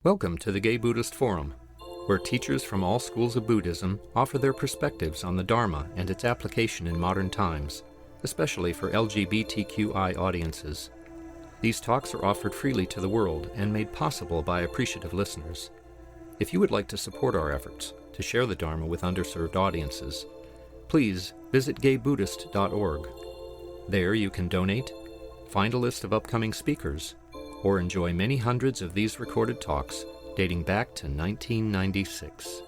Welcome to the Gay Buddhist Forum, where teachers from all schools of Buddhism offer their perspectives on the Dharma and its application in modern times, especially for LGBTQI audiences. These talks are offered freely to the world and made possible by appreciative listeners. If you would like to support our efforts to share the Dharma with underserved audiences, please visit gaybuddhist.org. There you can donate, find a list of upcoming speakers, or enjoy many hundreds of these recorded talks dating back to 1996.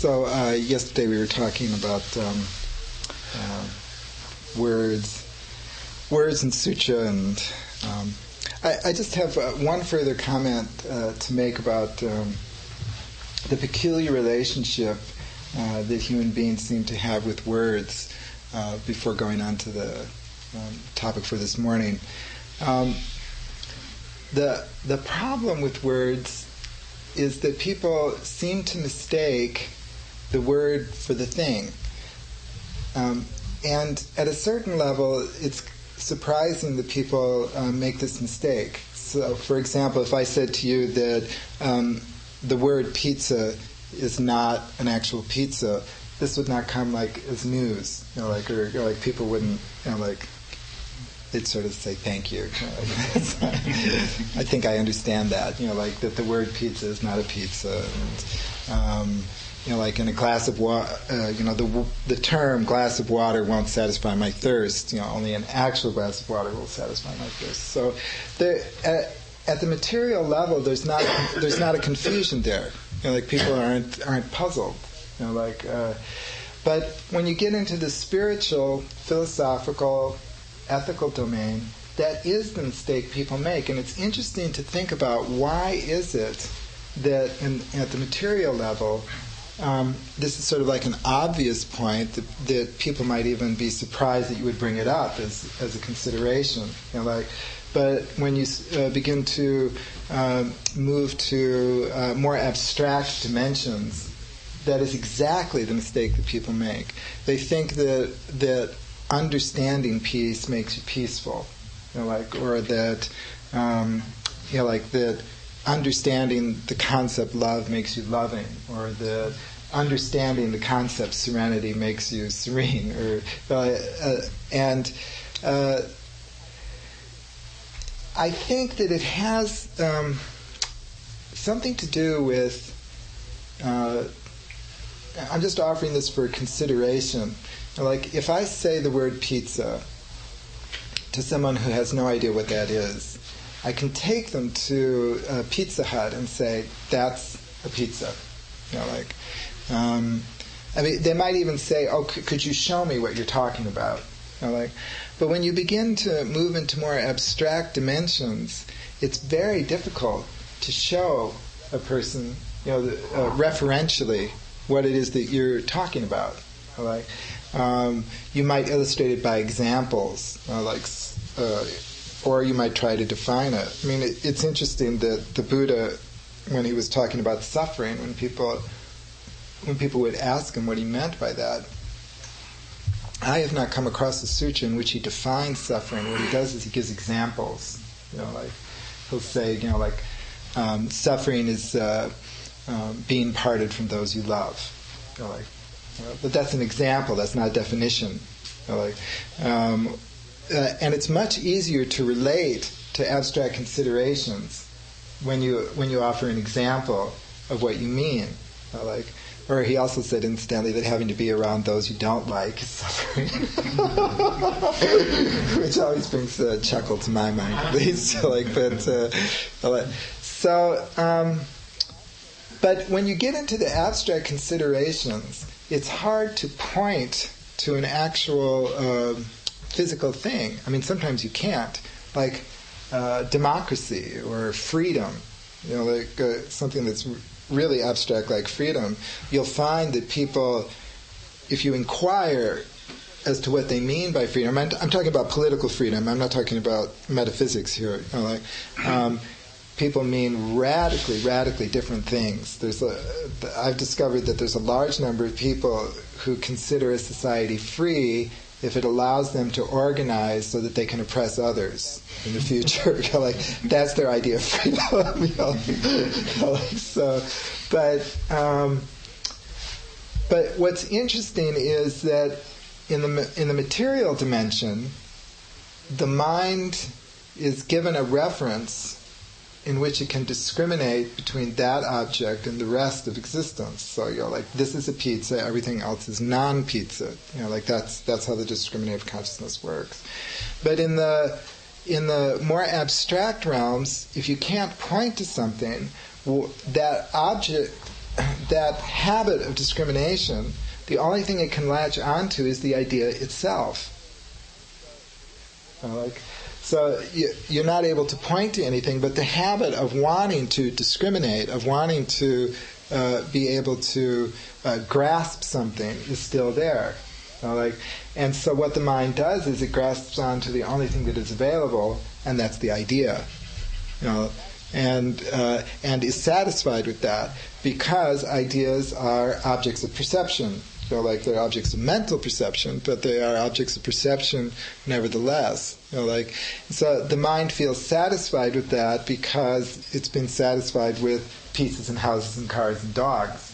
So yesterday we were talking about words and sutra, and I just have one further comment to make about the peculiar relationship that human beings seem to have with words before going on to the topic for this morning. The problem with words is that people seem to mistake the word for the thing. And at a certain level, it's surprising that people make this mistake. So, for example, if I said to you that the word pizza is not an actual pizza, this would not come like as news, or people wouldn't, they'd sort of say thank you. I think I understand that, that the word pizza is not a pizza. And, like in a glass of water, the term glass of water won't satisfy my thirst. Only an actual glass of water will satisfy my thirst. So, at the material level, there's not a confusion there. People aren't puzzled. But when you get into the spiritual, philosophical, ethical domain, that is the mistake people make. And it's interesting to think about why is it that at the material level, this is sort of like an obvious point that people might even be surprised that you would bring it up as a consideration. But when you begin to move to more abstract dimensions, that is exactly the mistake that people make. They think that understanding peace makes you peaceful, or that that understanding the concept love makes you loving, or that understanding the concept serenity makes you serene, and I think that it has something to do with. I'm just offering this for consideration. If I say the word pizza to someone who has no idea what that is, I can take them to a Pizza Hut and say, that's a pizza. They might even say, oh, could you show me what you're talking about? But when you begin to move into more abstract dimensions, it's very difficult to show a person, referentially, what it is that you're talking about. You might illustrate it by examples, or you might try to define it. It's interesting that the Buddha, when he was talking about suffering, when people would ask him what he meant by that, I have not come across a sutra in which he defines suffering. What he does is he gives examples. He'll say, suffering is being parted from those you love. But that's an example. That's not a definition. And it's much easier to relate to abstract considerations when you offer an example of what you mean. Or he also said, incidentally, that having to be around those you don't like is suffering, which always brings a chuckle to my mind, at least. But when you get into the abstract considerations, it's hard to point to an actual physical thing. Sometimes you can't, like democracy or freedom, something that's really abstract like freedom. You'll find that people, if you inquire as to what they mean by freedom, I'm talking about political freedom, I'm not talking about metaphysics here, people mean radically different things. I've discovered that there's a large number of people who consider a society free if it allows them to organize so that they can oppress others in the future. That's their idea of freedom. But what's interesting is that in the material dimension, the mind is given a reference in which it can discriminate between that object and the rest of existence. So this is a pizza, everything else is non-pizza. That's how the discriminative consciousness works. But in the more abstract realms, if you can't point to something, that object that habit of discrimination, the only thing it can latch onto is the idea itself. So you're not able to point to anything, but the habit of wanting to discriminate, of wanting to be able to grasp something is still there. And so what the mind does is it grasps onto the only thing that is available, and that's the idea. And is satisfied with that, because ideas are objects of perception. They're objects of mental perception, but they are objects of perception nevertheless. So the mind feels satisfied with that because it's been satisfied with pieces and houses and cars and dogs.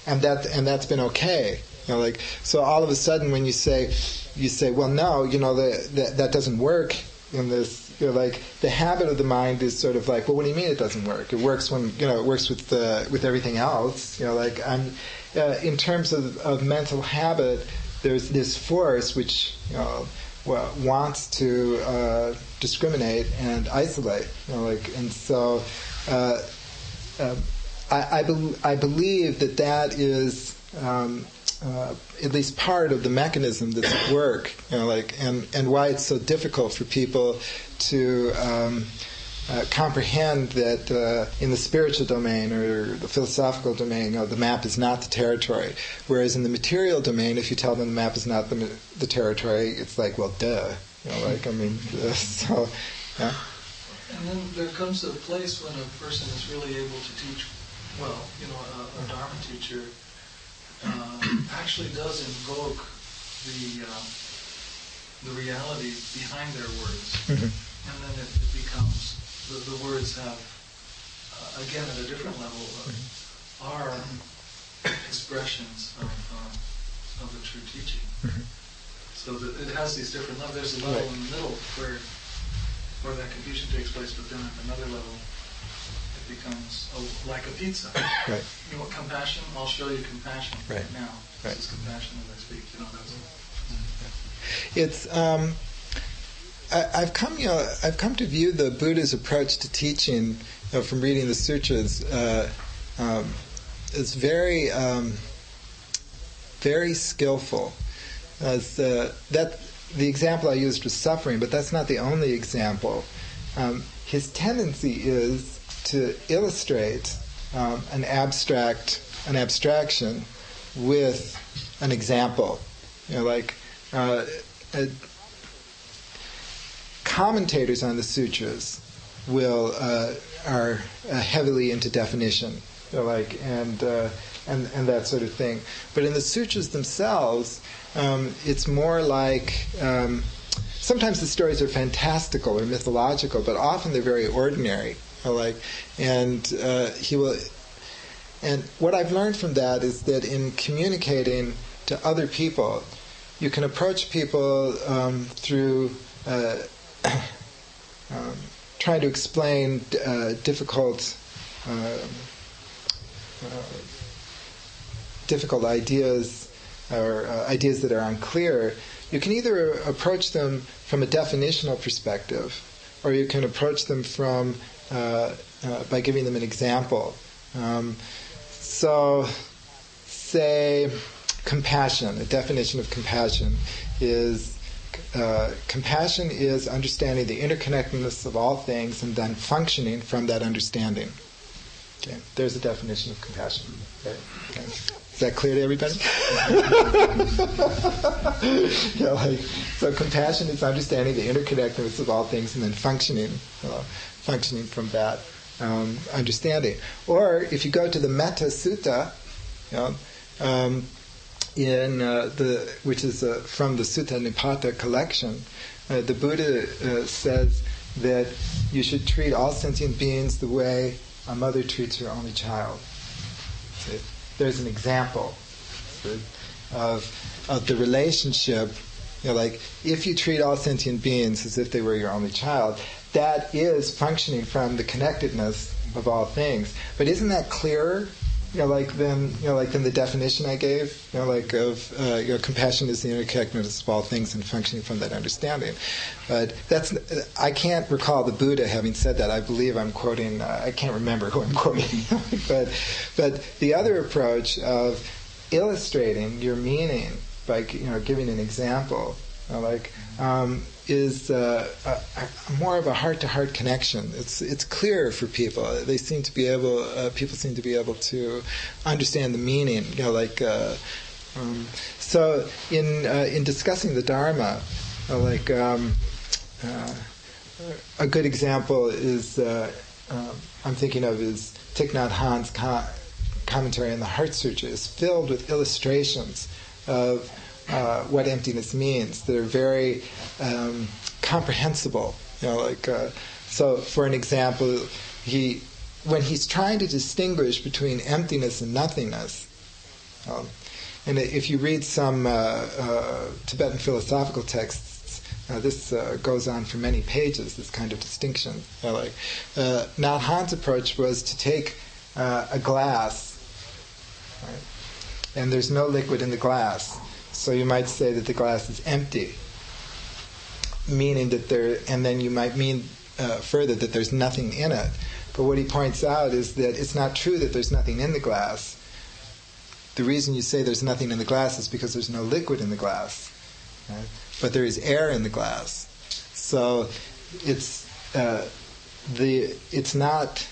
And that's been okay. So all of a sudden, when you say, well, no, that doesn't work in this. The habit of the mind is sort of like, well, what do you mean it doesn't work? It works when it works with everything else. In terms of mental habit, there's this force which wants to discriminate and isolate. And so I believe that is at least part of the mechanism that's at work. And why it's so difficult for people to comprehend that in the spiritual domain or the philosophical domain, the map is not the territory. Whereas in the material domain, if you tell them the map is not the territory, it's like, well, duh. So, yeah. And then there comes a place when a person is really able to teach well. A Dharma teacher actually does invoke the reality behind their words. Mm-hmm. And then it becomes, the words have, again at a different level, are expressions of the true teaching. Mm-hmm. So that it has these different levels. There's a level in the middle where that confusion takes place, but then at another level it becomes like a pizza. Right. You want compassion? I'll show you compassion right now. This is compassion as I speak. It's I've come to view the Buddha's approach to teaching from reading the sutras as very very skillful. The example I used was suffering, but that's not the only example. His tendency is to illustrate an abstraction with an example. Commentators on the sutras are heavily into definition, and that sort of thing. But in the sutras themselves, it's more like sometimes the stories are fantastical or mythological, but often they're very ordinary. And what I've learned from that is that in communicating to other people, you can approach people through trying to explain difficult ideas or ideas that are unclear. You can either approach them from a definitional perspective, or you can approach them from by giving them an example. So, say compassion. A definition of compassion is understanding the interconnectedness of all things and then functioning from that understanding. Okay, there's a definition of compassion. Okay. Is that clear to everybody? So compassion is understanding the interconnectedness of all things and then functioning from that understanding. Or if you go to the Metta Sutta, which is from the Sutta Nipata collection, the Buddha says that you should treat all sentient beings the way a mother treats her only child. So there's an example of the relationship. If you treat all sentient beings as if they were your only child, that is functioning from the connectedness of all things. But isn't that clearer like the definition I gave, compassion is the interconnectedness of all things and functioning from that understanding. But I can't recall the Buddha having said that. I believe I'm quoting. I can't remember who I'm quoting. but the other approach of illustrating your meaning by giving an example, is more of a heart-to-heart connection. It's clearer for people. They seem to be able. People seem to be able to understand the meaning. So in discussing the Dharma, a good example is I'm thinking of is Thich Nhat Hanh's commentary on the Heart Sutra is filled with illustrations of what emptiness means. They're very comprehensible. So, for an example, when he's trying to distinguish between emptiness and nothingness, and if you read some Tibetan philosophical texts, this goes on for many pages. This kind of distinction. Nhat Hanh's approach was to take a glass, right? And there's no liquid in the glass. So you might say that the glass is empty, meaning that and then you might mean further that there's nothing in it. But what he points out is that it's not true that there's nothing in the glass. The reason you say there's nothing in the glass is because there's no liquid in the glass, right? But there is air in the glass. So it's not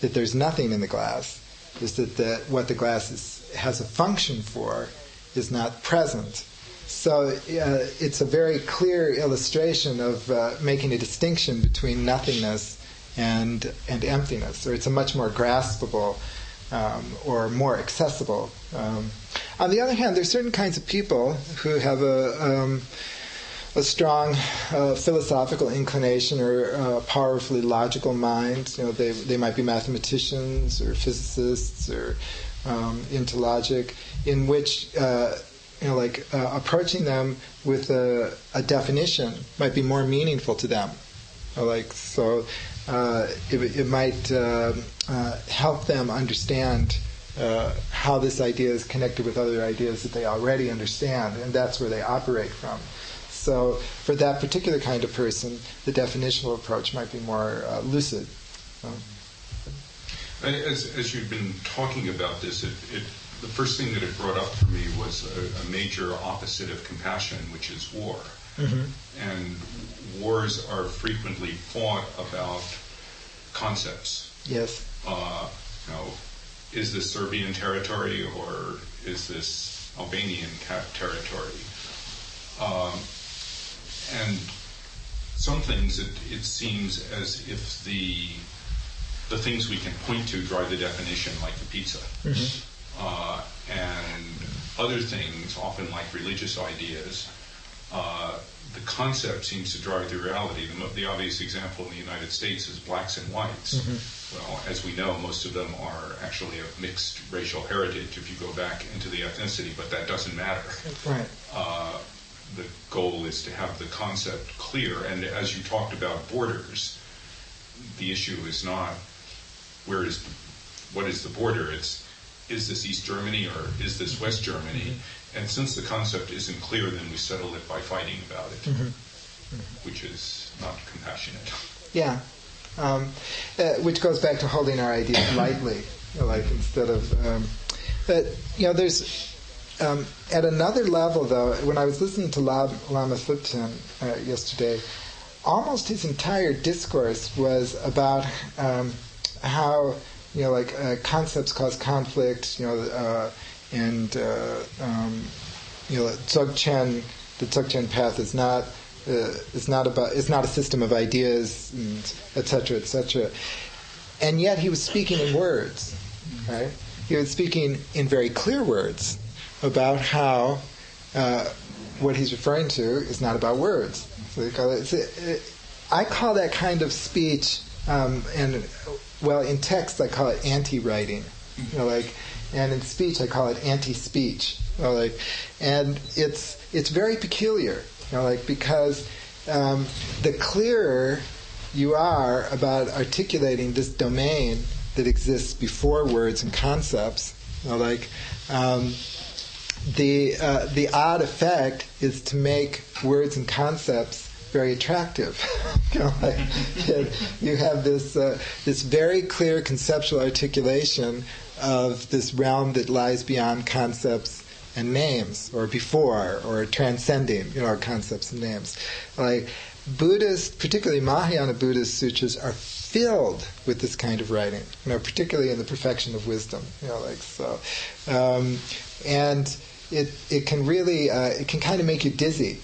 that there's nothing in the glass. It's that what the glass has a function for is not present. So it's a very clear illustration of making a distinction between nothingness and emptiness, or it's a much more graspable or more accessible. On the other hand, there's certain kinds of people who have a strong philosophical inclination or a powerfully logical mind. They might be mathematicians or physicists or into logic, in which approaching them with a definition might be more meaningful to them. It might help them understand how this idea is connected with other ideas that they already understand, and that's where they operate from. So for that particular kind of person, the definitional approach might be more lucid. As you've been talking about this, the first thing that it brought up for me was a major opposite of compassion, which is war. Mm-hmm. And wars are frequently fought about concepts. Yes. Is this Serbian territory or is this Albanian territory? And some things it seems as if the things we can point to drive the definition, like the pizza. Mm-hmm. And other things, often like religious ideas, the concept seems to drive the reality. The obvious example in the United States is blacks and whites. Mm-hmm. Well, as we know, most of them are actually of mixed racial heritage if you go back into the ethnicity, but that doesn't matter. Right. The goal is to have the concept clear, and as you talked about borders, the issue is not what is the border, it's is this East Germany or is this West Germany? Mm-hmm. And since the concept isn't clear, then we settle it by fighting about it, mm-hmm. Mm-hmm. which is not compassionate. Yeah, which goes back to holding our ideas lightly, instead of. But there's at another level though. When I was listening to Lama Thubten yesterday, almost his entire discourse was about how concepts cause conflict, and Dzog Chen, the Dzog Chen path is not a system of ideas, and et cetera, and yet he was speaking in words, right? He was speaking in very clear words about how what he's referring to is not about words. So I call that kind of speech, in text I call it anti-writing, and in speech I call it anti-speech, and it's very peculiar, because the clearer you are about articulating this domain that exists before words and concepts, The odd effect is to make words and concepts very attractive. You have this very clear conceptual articulation of this realm that lies beyond concepts and names, or before, or transcending, concepts and names. Like Buddhist, particularly Mahayana Buddhist sutras, are filled with this kind of writing. Particularly in the Perfection of Wisdom. And it can really it can kind of make you dizzy.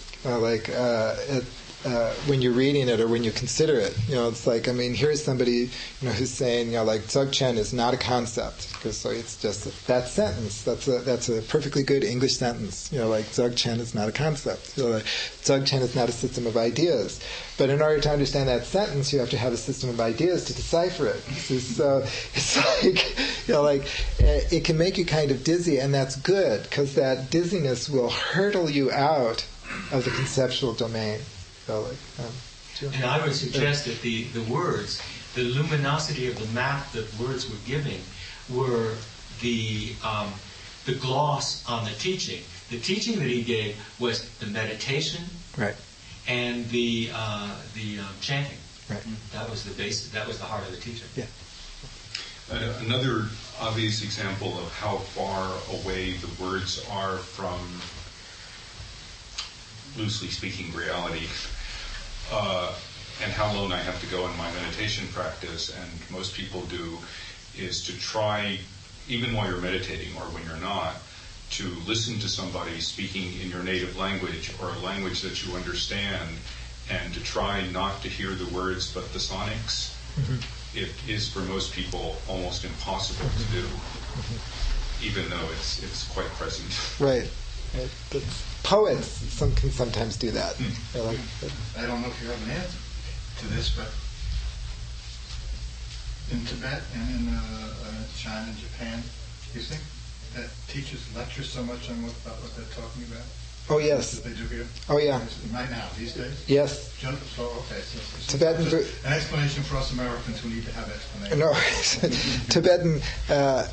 When you're reading it or when you consider it, it's like, here's somebody, who's saying, Dzog Chen is not a concept, because so it's just that sentence. That's a perfectly good English sentence. Dzog Chen is not a concept. Dzog Chen is not a system of ideas. But in order to understand that sentence, you have to have a system of ideas to decipher it. So it's like, it can make you kind of dizzy, and that's good, because that dizziness will hurtle you out of the conceptual domain. And I would suggest that the words, the luminosity of the map that words were giving, were the gloss on the teaching. The teaching that he gave was the meditation, right, and the chanting. Right. That was the basis. That was the heart of the teaching. Yeah. Another obvious example of how far away the words are from, loosely speaking, reality, and how alone I have to go in my meditation practice, and most people do, is to try, even while you're meditating or when you're not, to listen to somebody speaking in your native language or a language that you understand, and to try not to hear the words but the sonics. Mm-hmm. It is for most people almost impossible to do, even though it's quite present. Right. But poets can sometimes do that. I don't know if you have an answer to this, but in Tibet and in China and Japan, do you think that teachers lecture so much on about what they're talking about? Oh, yes. That they do here? Oh, yeah. Right now, these days? Yes. So, okay. So Tibetan... an explanation for us Americans who need to have explanation. No. Tibetan...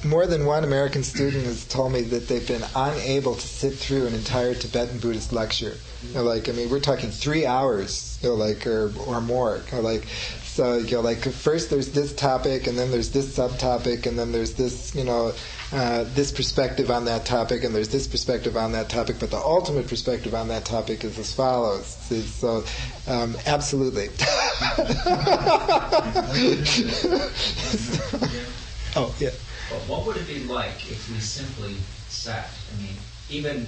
more than one American student has told me that they've been unable to sit through an entire Tibetan Buddhist lecture. We're talking 3 hours, or more. So, first there's this topic, and then there's this subtopic, and then there's this, this perspective on that topic, and there's this perspective on that topic, but the ultimate perspective on that topic is as follows. So, absolutely. Oh, yeah. Well, what would it be like if we simply sat? Even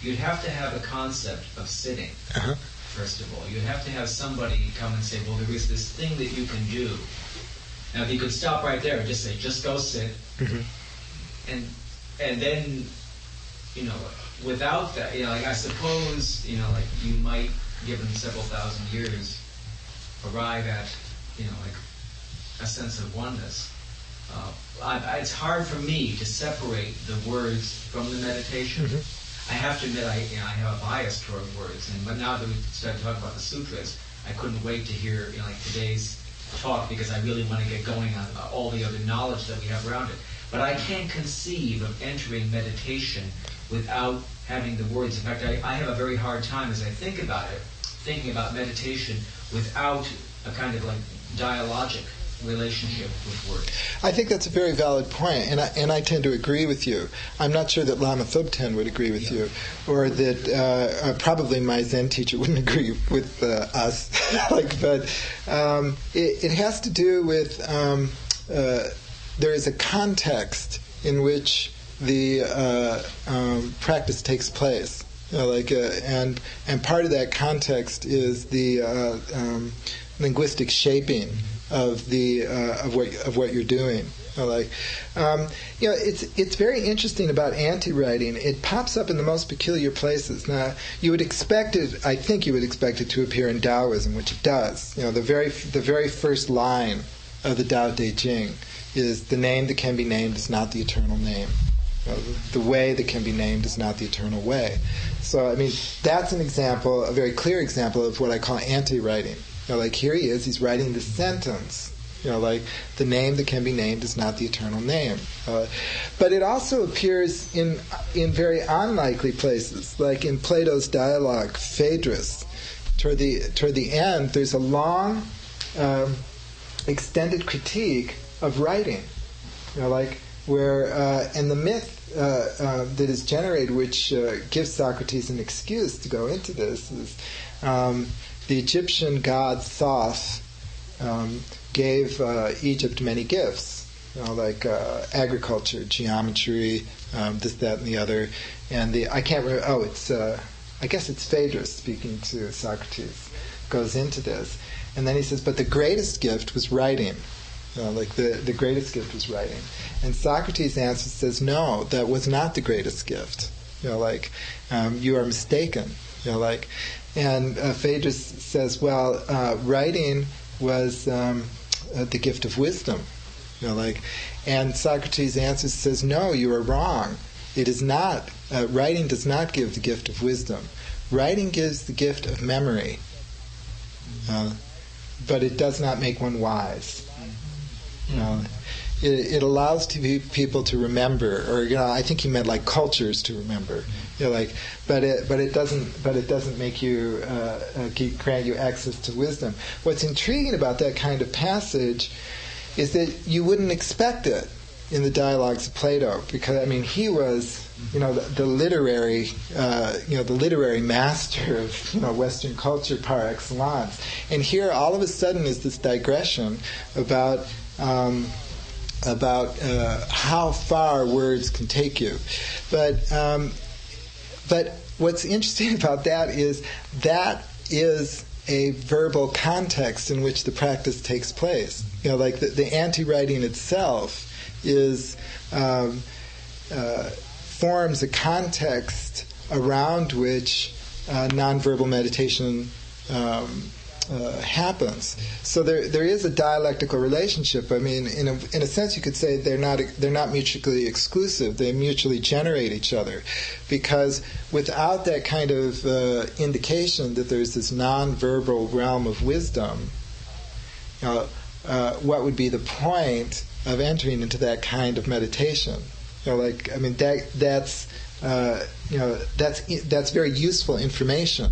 you'd have to have a concept of sitting. Uh-huh. First of all, you'd have to have somebody come and say, well, there is this thing that you can do. Now, if you could stop right there and just say, just go sit. Mm-hmm. And then, without that, I suppose, you might, given several thousand years, arrive at, a sense of oneness. It's hard for me to separate the words from the meditation. Mm-hmm. I have to admit, I have a bias toward words, but now that we started talking about the sutras, I couldn't wait to hear today's talk, because I really want to get going on all the other knowledge that we have around it. But I can't conceive of entering meditation without having the words. In fact, I have a very hard time as I think about it, thinking about meditation without a kind of dialogic relationship with words. I think that's a very valid point, and I tend to agree with you. I'm not sure that Lama Thubten would agree with you, or that probably my Zen teacher wouldn't agree with us. But it has to do with there is a context in which the practice takes place. And part of that context is the linguistic shaping of what you're doing. It's very interesting about anti-writing. It pops up in the most peculiar places. Now, you would expect it. I think you would expect it to appear in Taoism, which it does. The very first line of the Tao Te Ching is, "The name that can be named is not the eternal name. The way that can be named is not the eternal way." So, that's an example, a very clear example of what I call anti-writing. Here he is, he's writing the sentence, Like the name that can be named is not the eternal name. But it also appears in very unlikely places, like in Plato's dialogue, Phaedrus. Toward the end, there's a long, extended critique of writing. Like where, and the myth that is generated, which gives Socrates an excuse to go into this, is the Egyptian god Thoth gave Egypt many gifts, like agriculture, geometry, this, that, and the other. And I can't remember. I guess it's Phaedrus speaking to Socrates, goes into this, and then he says, but the greatest gift was writing. Like the greatest gift was writing. And Socrates' answer says, no, that was not the greatest gift. You are mistaken. And Phaedrus says, well, writing was the gift of wisdom. And Socrates' answer says, no, you are wrong. It is not. Writing does not give the gift of wisdom. Writing gives the gift of memory. But it does not make one wise. It allows people to remember, or I think he meant like cultures to remember. But it doesn't make you grant you access to wisdom. What's intriguing about that kind of passage is that you wouldn't expect it in the dialogues of Plato, because he was the literary master of Western culture par excellence, and here all of a sudden is this digression about how far words can take you. But what's interesting about that is a verbal context in which the practice takes place. Like the anti-writing itself is forms a context around which nonverbal meditation happens. So there is a dialectical relationship. In a sense, you could say they're not mutually exclusive. They mutually generate each other, because without that kind of indication that there's this nonverbal realm of wisdom, what would be the point of entering into that kind of meditation? That's very useful information.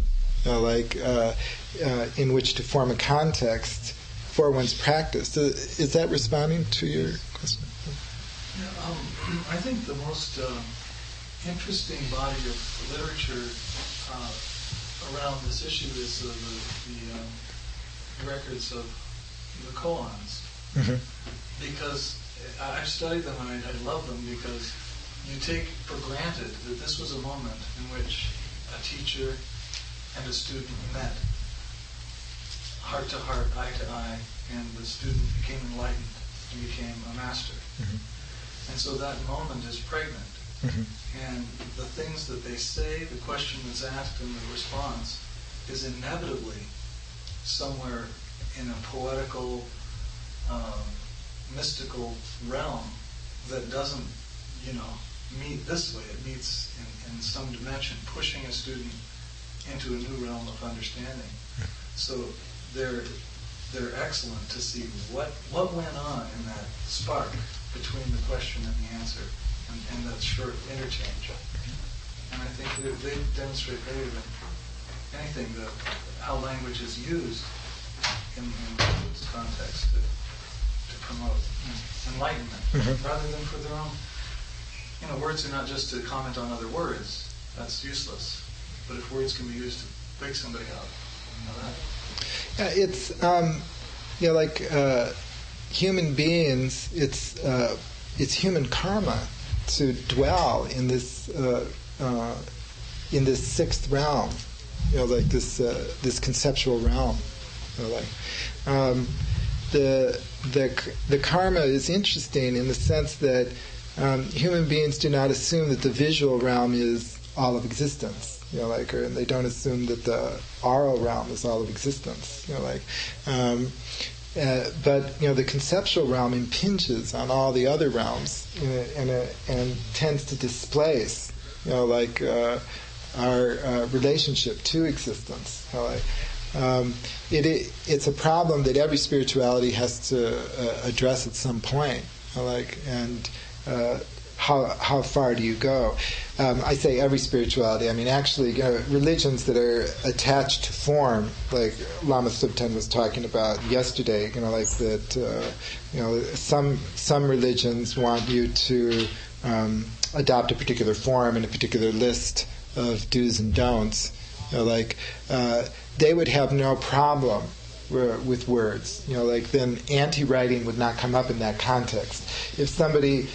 In which to form a context for one's practice. Is that responding to your question? Yeah, I think the most interesting body of literature around this issue is the records of the koans. Mm-hmm. Because I've studied them and I love them, because you take for granted that this was a moment in which a teacher and a student met, heart to heart, eye to eye, and the student became enlightened and became a master. Mm-hmm. And so that moment is pregnant. Mm-hmm. And the things that they say, the question that's asked and the response is inevitably somewhere in a poetical, mystical realm that doesn't, meet this way. It meets in some dimension, pushing a student into a new realm of understanding. So they're excellent to see what went on in that spark between the question and the answer, and that short interchange. And I think they demonstrate better than anything how language is used in this context to promote enlightenment, rather than for their own. Words are not just to comment on other words. That's useless. But if words can be used to wake somebody up, that. It's like human beings. It's human karma to dwell in this sixth realm. Like this conceptual realm. The karma is interesting in the sense that human beings do not assume that the visual realm is all of existence. And they don't assume that the aural realm is all of existence. But the conceptual realm impinges on all the other realms and tends to displace, our relationship to existence. it's a problem that every spirituality has to address at some point. How far do you go? I say every spirituality. I mean, actually, religions that are attached to form, like Lama Thubten was talking about yesterday. Like that. Some religions want you to adopt a particular form and a particular list of do's and don'ts. They would have no problem with words. Then anti-writing would not come up in that context. If somebody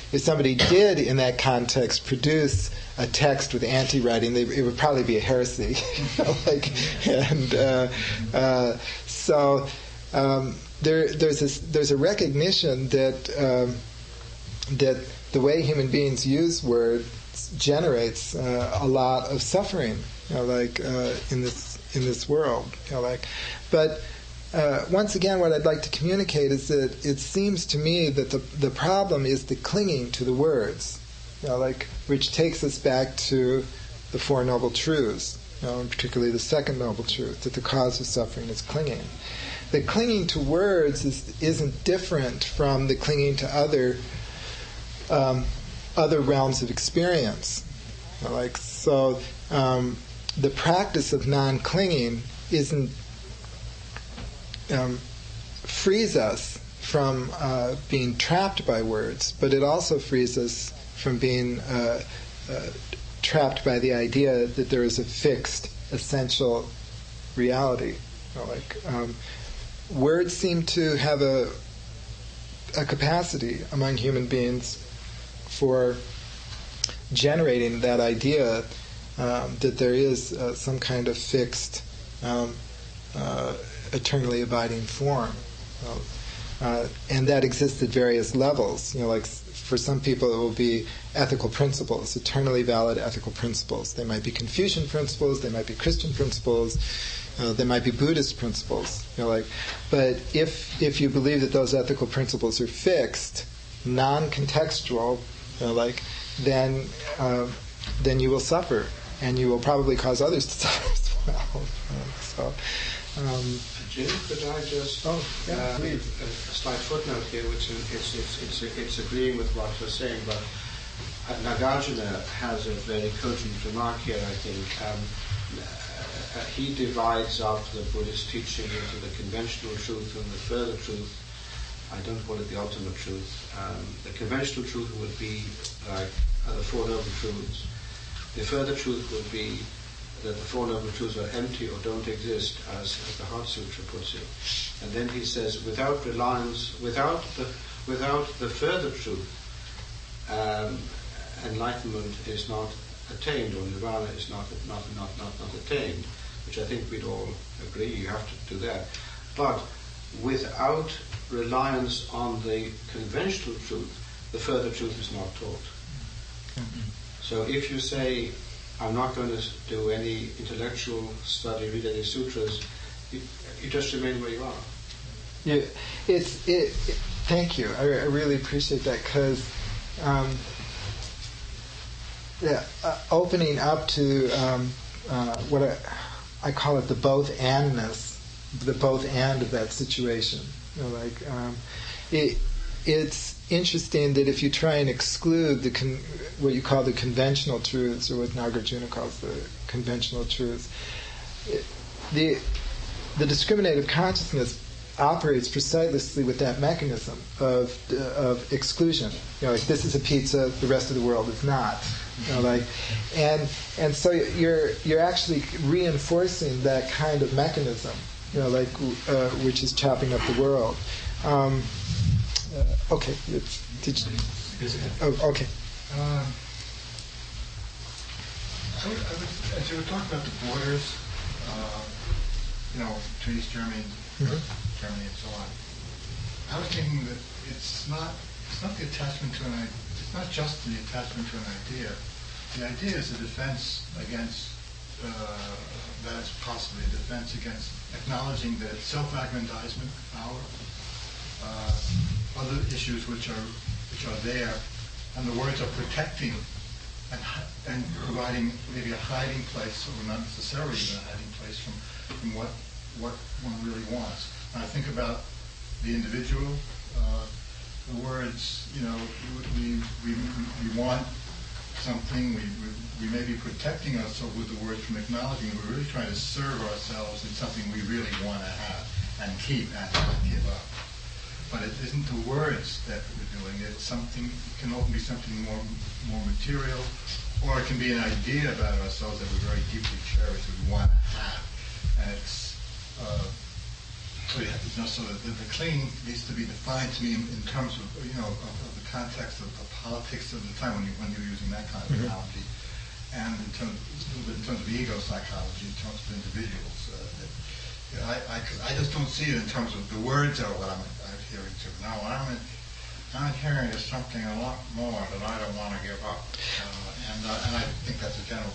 did in that context produce a text with anti-writing, it would probably be a heresy. So there's a recognition that the way human beings use words generates a lot of suffering, in this world, But once again, what I'd like to communicate is that it seems to me that the problem is the clinging to the words, which takes us back to the Four Noble Truths, and particularly the second noble truth, that the cause of suffering is clinging. The clinging to words isn't different from the clinging to other realms of experience. The practice of non-clinging frees us from being trapped by words, but it also frees us from being trapped by the idea that there is a fixed, essential reality. Words seem to have a capacity among human beings for generating that idea that there is some kind of fixed, eternally abiding form. And that exists at various levels. For some people it will be ethical principles, eternally valid ethical principles. They might be Confucian principles, they might be Christian principles, they might be Buddhist principles. But if you believe that those ethical principles are fixed, non-contextual, then you will suffer, and you will probably cause others to suffer as well. Jim, could I just leave a slight footnote here, which it's agreeing with what you're saying, but Nagarjuna has a very cogent remark here, I think. He divides up the Buddhist teaching into the conventional truth and the further truth. I don't call it the ultimate truth. The conventional truth would be like the Four Noble Truths. The further truth would be that the Four Noble Truths are empty or don't exist, as the Heart Sutra puts it. And then he says, without reliance, without the further truth, enlightenment is not attained, or nirvana is not attained, which I think we'd all agree. You have to do that. But without reliance on the conventional truth, the further truth is not taught. Mm-hmm. So if you say, I'm not going to do any intellectual study, read any sutras, you just remain where you are. Yeah, thank you. I really appreciate that, because opening up to what I call it the both andness, the both and of that situation. It's interesting that if you try and exclude what you call the conventional truths, or what Nagarjuna calls the conventional truths, the discriminative consciousness operates precisely with that mechanism of exclusion. This is a pizza, the rest of the world is not. And so you're actually reinforcing that kind of mechanism, which is chopping up the world. Okay. Did you? Oh, okay. As you were talking about the borders, between East Germany, Germany, and so on, I was thinking that it's not the attachment to an idea. It's not just the attachment to an idea. The idea is a defense against. That is possibly a defense against acknowledging that self-aggrandizement, power, other issues which are there, and the words are protecting and providing maybe a hiding place, or not necessarily even a hiding place from what what one really wants. When I think about the individual, the words, we want something, we may be protecting ourselves with the words from acknowledging it. We're really trying to serve ourselves in something we really want to have and keep and not give up. But it isn't the words that we're doing. It's something, it can often be something more material, or it can be an idea about ourselves that we very deeply cherish, that we want to have. And it's, so that the clean needs to be defined to me in terms of, of the context of the politics of the time when you're using that kind of analogy, and a little bit in terms of ego psychology, in terms of individuals. I just don't see it in terms of the words are what I'm adhering to. No, I'm adhering to something a lot more that I don't want to give up, and I think that's a general,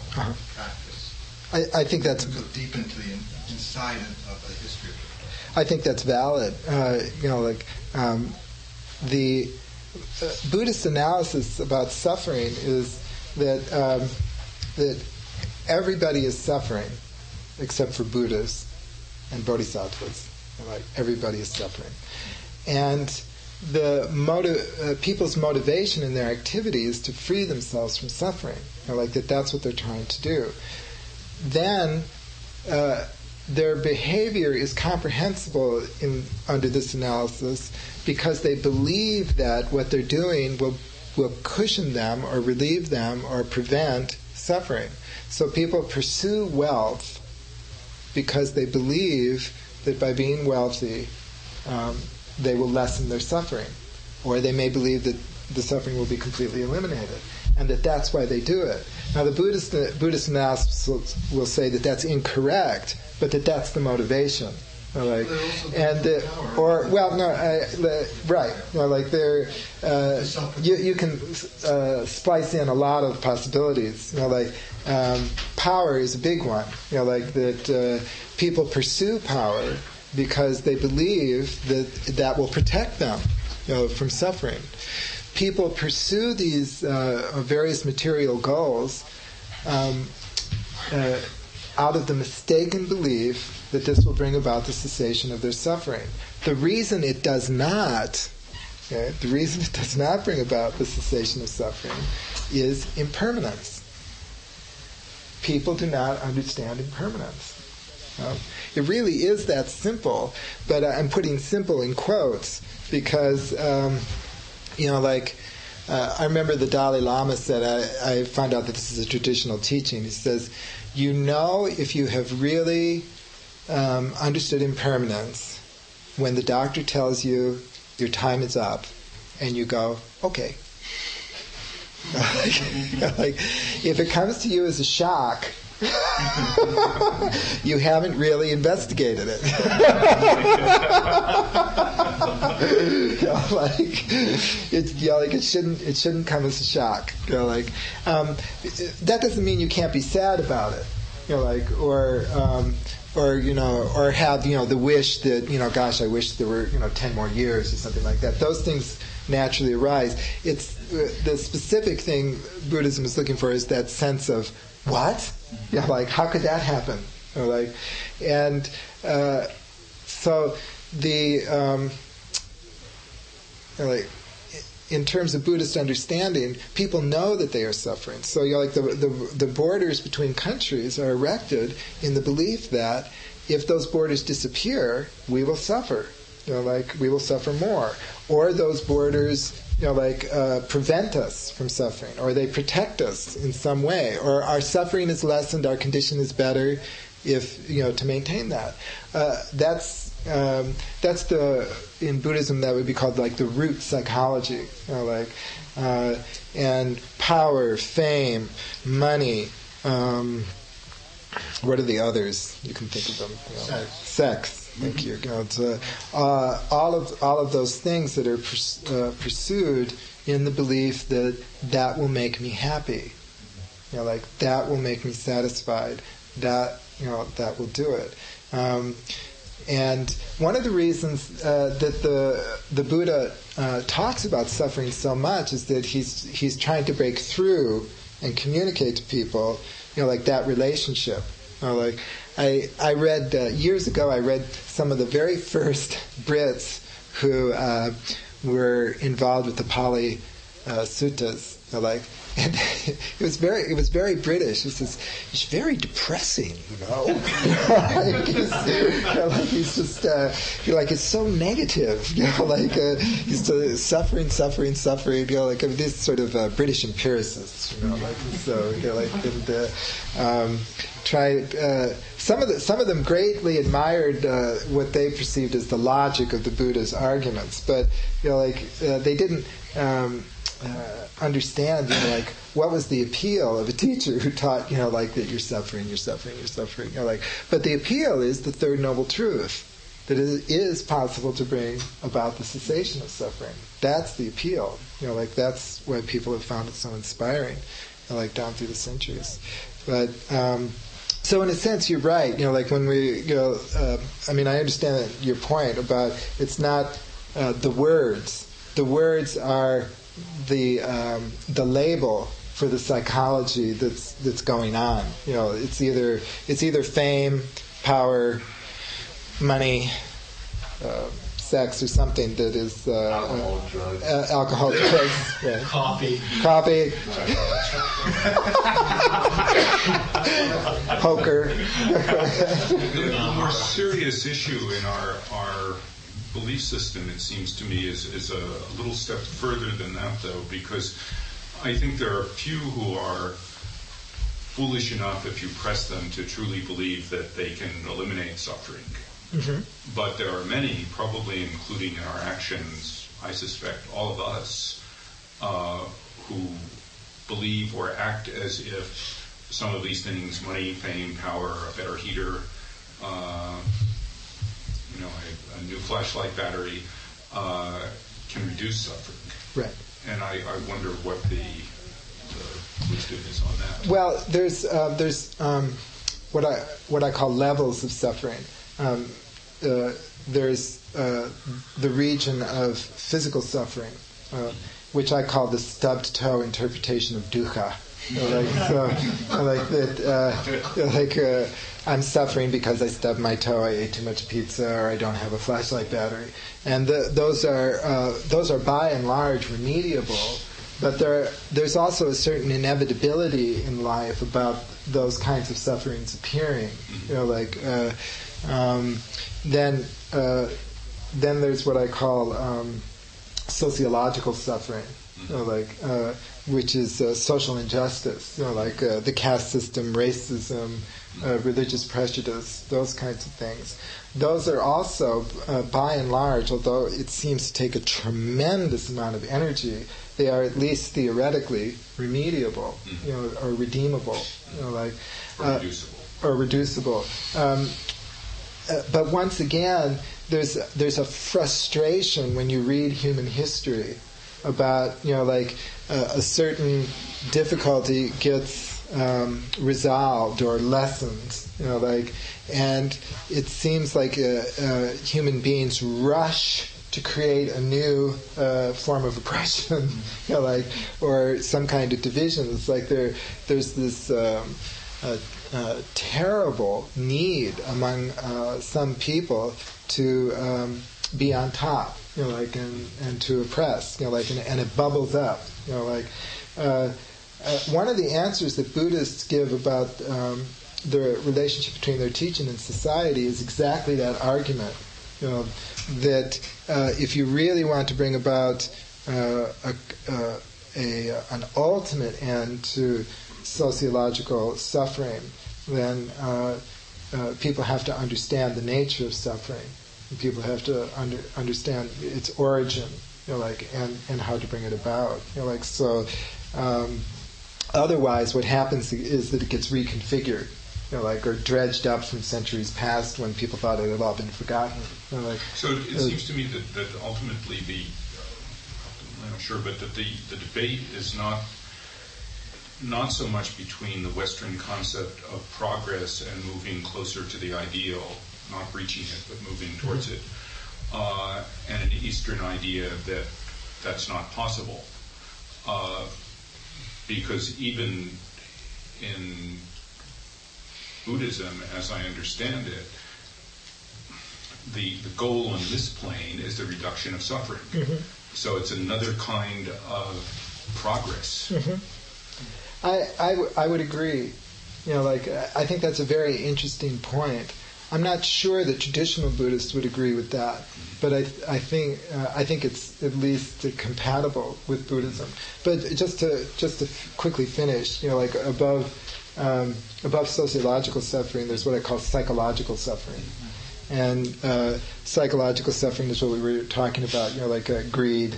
practice. I think that's go deep into the inside of the history of it. I think that's valid. The Buddhist analysis about suffering is that everybody is suffering except for Buddhas and Bodhisattvas. Everybody is suffering, and the people's motivation in their activity is to free themselves from suffering. That's what they're trying to do. Then their behavior is comprehensible under this analysis because they believe that what they're doing will cushion them or relieve them or prevent suffering. So people pursue wealth because they believe that by being wealthy they will lessen their suffering, or they may believe that the suffering will be completely eliminated, and that's why they do it. Now the Buddhist analysis will say that that's incorrect, but that's the motivation. Right. You can splice in a lot of possibilities. Power is a big one. People pursue power because they believe that will protect them, from suffering. People pursue these various material goals out of the mistaken belief that this will bring about the cessation of their suffering. The reason it does not bring about the cessation of suffering is impermanence. People do not understand impermanence. It really is that simple, but I'm putting simple in quotes because, I remember the Dalai Lama said, I found out that this is a traditional teaching. He says, if you have really understood impermanence when the doctor tells you your time is up and you go, okay. If it comes to you as a shock, you haven't really investigated it. It shouldn't come as a shock. That doesn't mean you can't be sad about it. Or have the wish that gosh, I wish there were 10 more years or something like that. Those things naturally arise. It's the specific thing Buddhism is looking for is that sense of what? How could that happen? So the in terms of Buddhist understanding, people know that they are suffering. So the borders between countries are erected in the belief that if those borders disappear, we will suffer. We will suffer more. Or those borders prevent us from suffering, or they protect us in some way, or our suffering is lessened, our condition is better if to maintain that. That's in Buddhism that would be called the root psychology. And power, fame, money. What are the others? You can think of them. Sex. Thank you. It's, all of those things that are pursued in the belief that will make me happy. That will make me satisfied. That will do it. And one of the reasons that the Buddha talks about suffering so much is that he's trying to break through and communicate to people, that relationship Like I read years ago. I read some of the very first Brits who were involved with the Pali suttas. And it was very British. It's very depressing, he's just it's so negative, he's suffering, these sort of British empiricists, some of them greatly admired what they perceived as the logic of the Buddha's arguments, but they didn't understand, what was the appeal of a teacher who taught, that you're suffering. But the appeal is the third noble truth, that it is possible to bring about the cessation of suffering. That's the appeal. That's why people have found it so inspiring, down through the centuries. But so in a sense, you're right. When we, I understand your point about it's not the words. The words are the label for the psychology that's going on. It's either fame, power, money, sex, or something that is alcohol, drugs, yeah. Coffee, poker. The more serious issue in our belief system, it seems to me, is a little step further than that, though, because I think there are few who are foolish enough, if you press them, to truly believe that they can eliminate suffering. Mm-hmm. But there are many, probably including in our actions, I suspect all of us, who believe or act as if some of these things, money, fame, power, a better heater, a new flashlight battery, can reduce suffering. Right. And I wonder what the wisdom is on that. Well, there's what I call levels of suffering. There's the region of physical suffering, which I call the stubbed toe interpretation of dukkha. I'm suffering because I stubbed my toe, I ate too much pizza, or I don't have a flashlight battery, and those are by and large remediable. But there's also a certain inevitability in life about those kinds of sufferings appearing. Then there's what I call sociological suffering, which is social injustice, the caste system, racism, religious prejudice, those kinds of things. Those are also, by and large, although it seems to take a tremendous amount of energy, they are at least theoretically remediable, or redeemable, or reducible. But once again, there's a frustration when you read human history about a certain difficulty gets resolved or lessened, and it seems like human beings rush to create a new form of oppression, or some kind of division. It's like there's this terrible need among some people to be on top, and to oppress, and it bubbles up, one of the answers that Buddhists give about the relationship between their teaching and society is exactly that argument, that if you really want to bring about an ultimate end to sociological suffering, then people have to understand the nature of suffering. People have to understand its origin, and how to bring it about. Otherwise, what happens is that it gets reconfigured, or dredged up from centuries past when people thought it had all been forgotten. So it seems to me that ultimately I'm not sure, but that the debate is not so much between the Western concept of progress and moving closer to the ideal, not reaching it, but moving towards it, and an Eastern idea that that's not possible. Because even Buddhism, as I understand it, the goal on this plane is the reduction of suffering. So it's another kind of progress. I would agree. I think that's a very interesting point. I'm not sure that traditional Buddhists would agree with that, but I think it's at least compatible with Buddhism. But just to quickly finish, above sociological suffering, there's what I call psychological suffering, and psychological suffering is what we were talking about. Greed.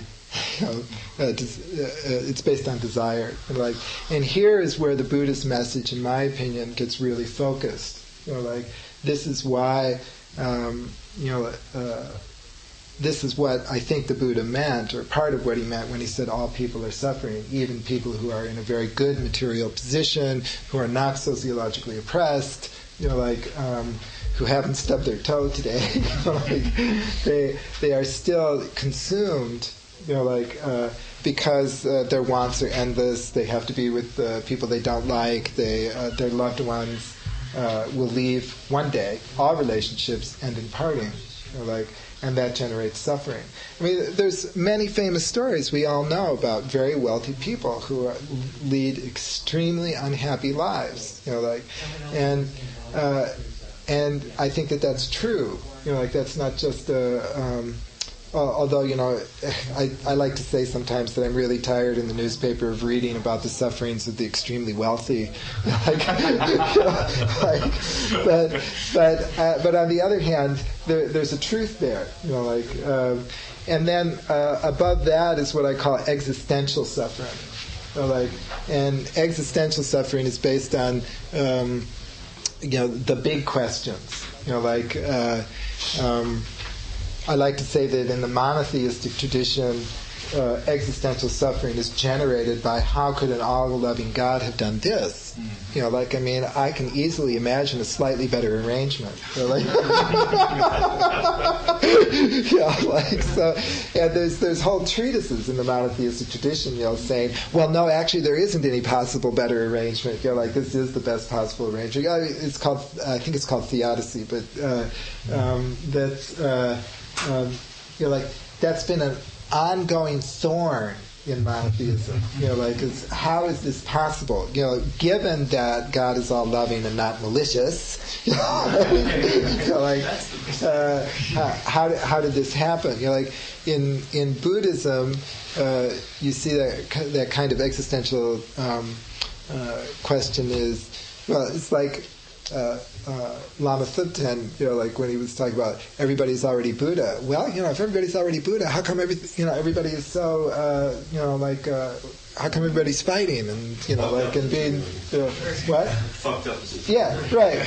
It's based on desire, and here is where the Buddhist message, in my opinion, gets really focused. This is why, this is what I think the Buddha meant, or part of what he meant when he said all people are suffering, even people who are in a very good material position, who are not sociologically oppressed, who haven't stubbed their toe today. They are still consumed, because their wants are endless. They have to be with people they don't like. Their loved ones will leave one day. All relationships end in parting, and that generates suffering. I mean, there's many famous stories we all know about very wealthy people who lead extremely unhappy lives. And I think that's true. That's not just although, I like to say sometimes that I'm really tired in the newspaper of reading about the sufferings of the extremely wealthy. But on the other hand, there's a truth there. And then above that is what I call existential suffering. And existential suffering is based on the big questions. I like to say that in the monotheistic tradition, existential suffering is generated by how could an all-loving God have done this? I can easily imagine a slightly better arrangement. And there's whole treatises in the monotheistic tradition, saying, well, no, actually there isn't any possible better arrangement. This is the best possible arrangement. I think it's called theodicy, but that's been an ongoing thorn in monotheism. How is this possible? Given that God is all loving and not malicious, how did this happen? In Buddhism, you see that kind of existential question is, it's like Lama Thubten, when he was talking about everybody's already Buddha. Well, if everybody's already Buddha, how come everybody is so, how come everybody's fighting and and being what? Fucked up. Yeah, right.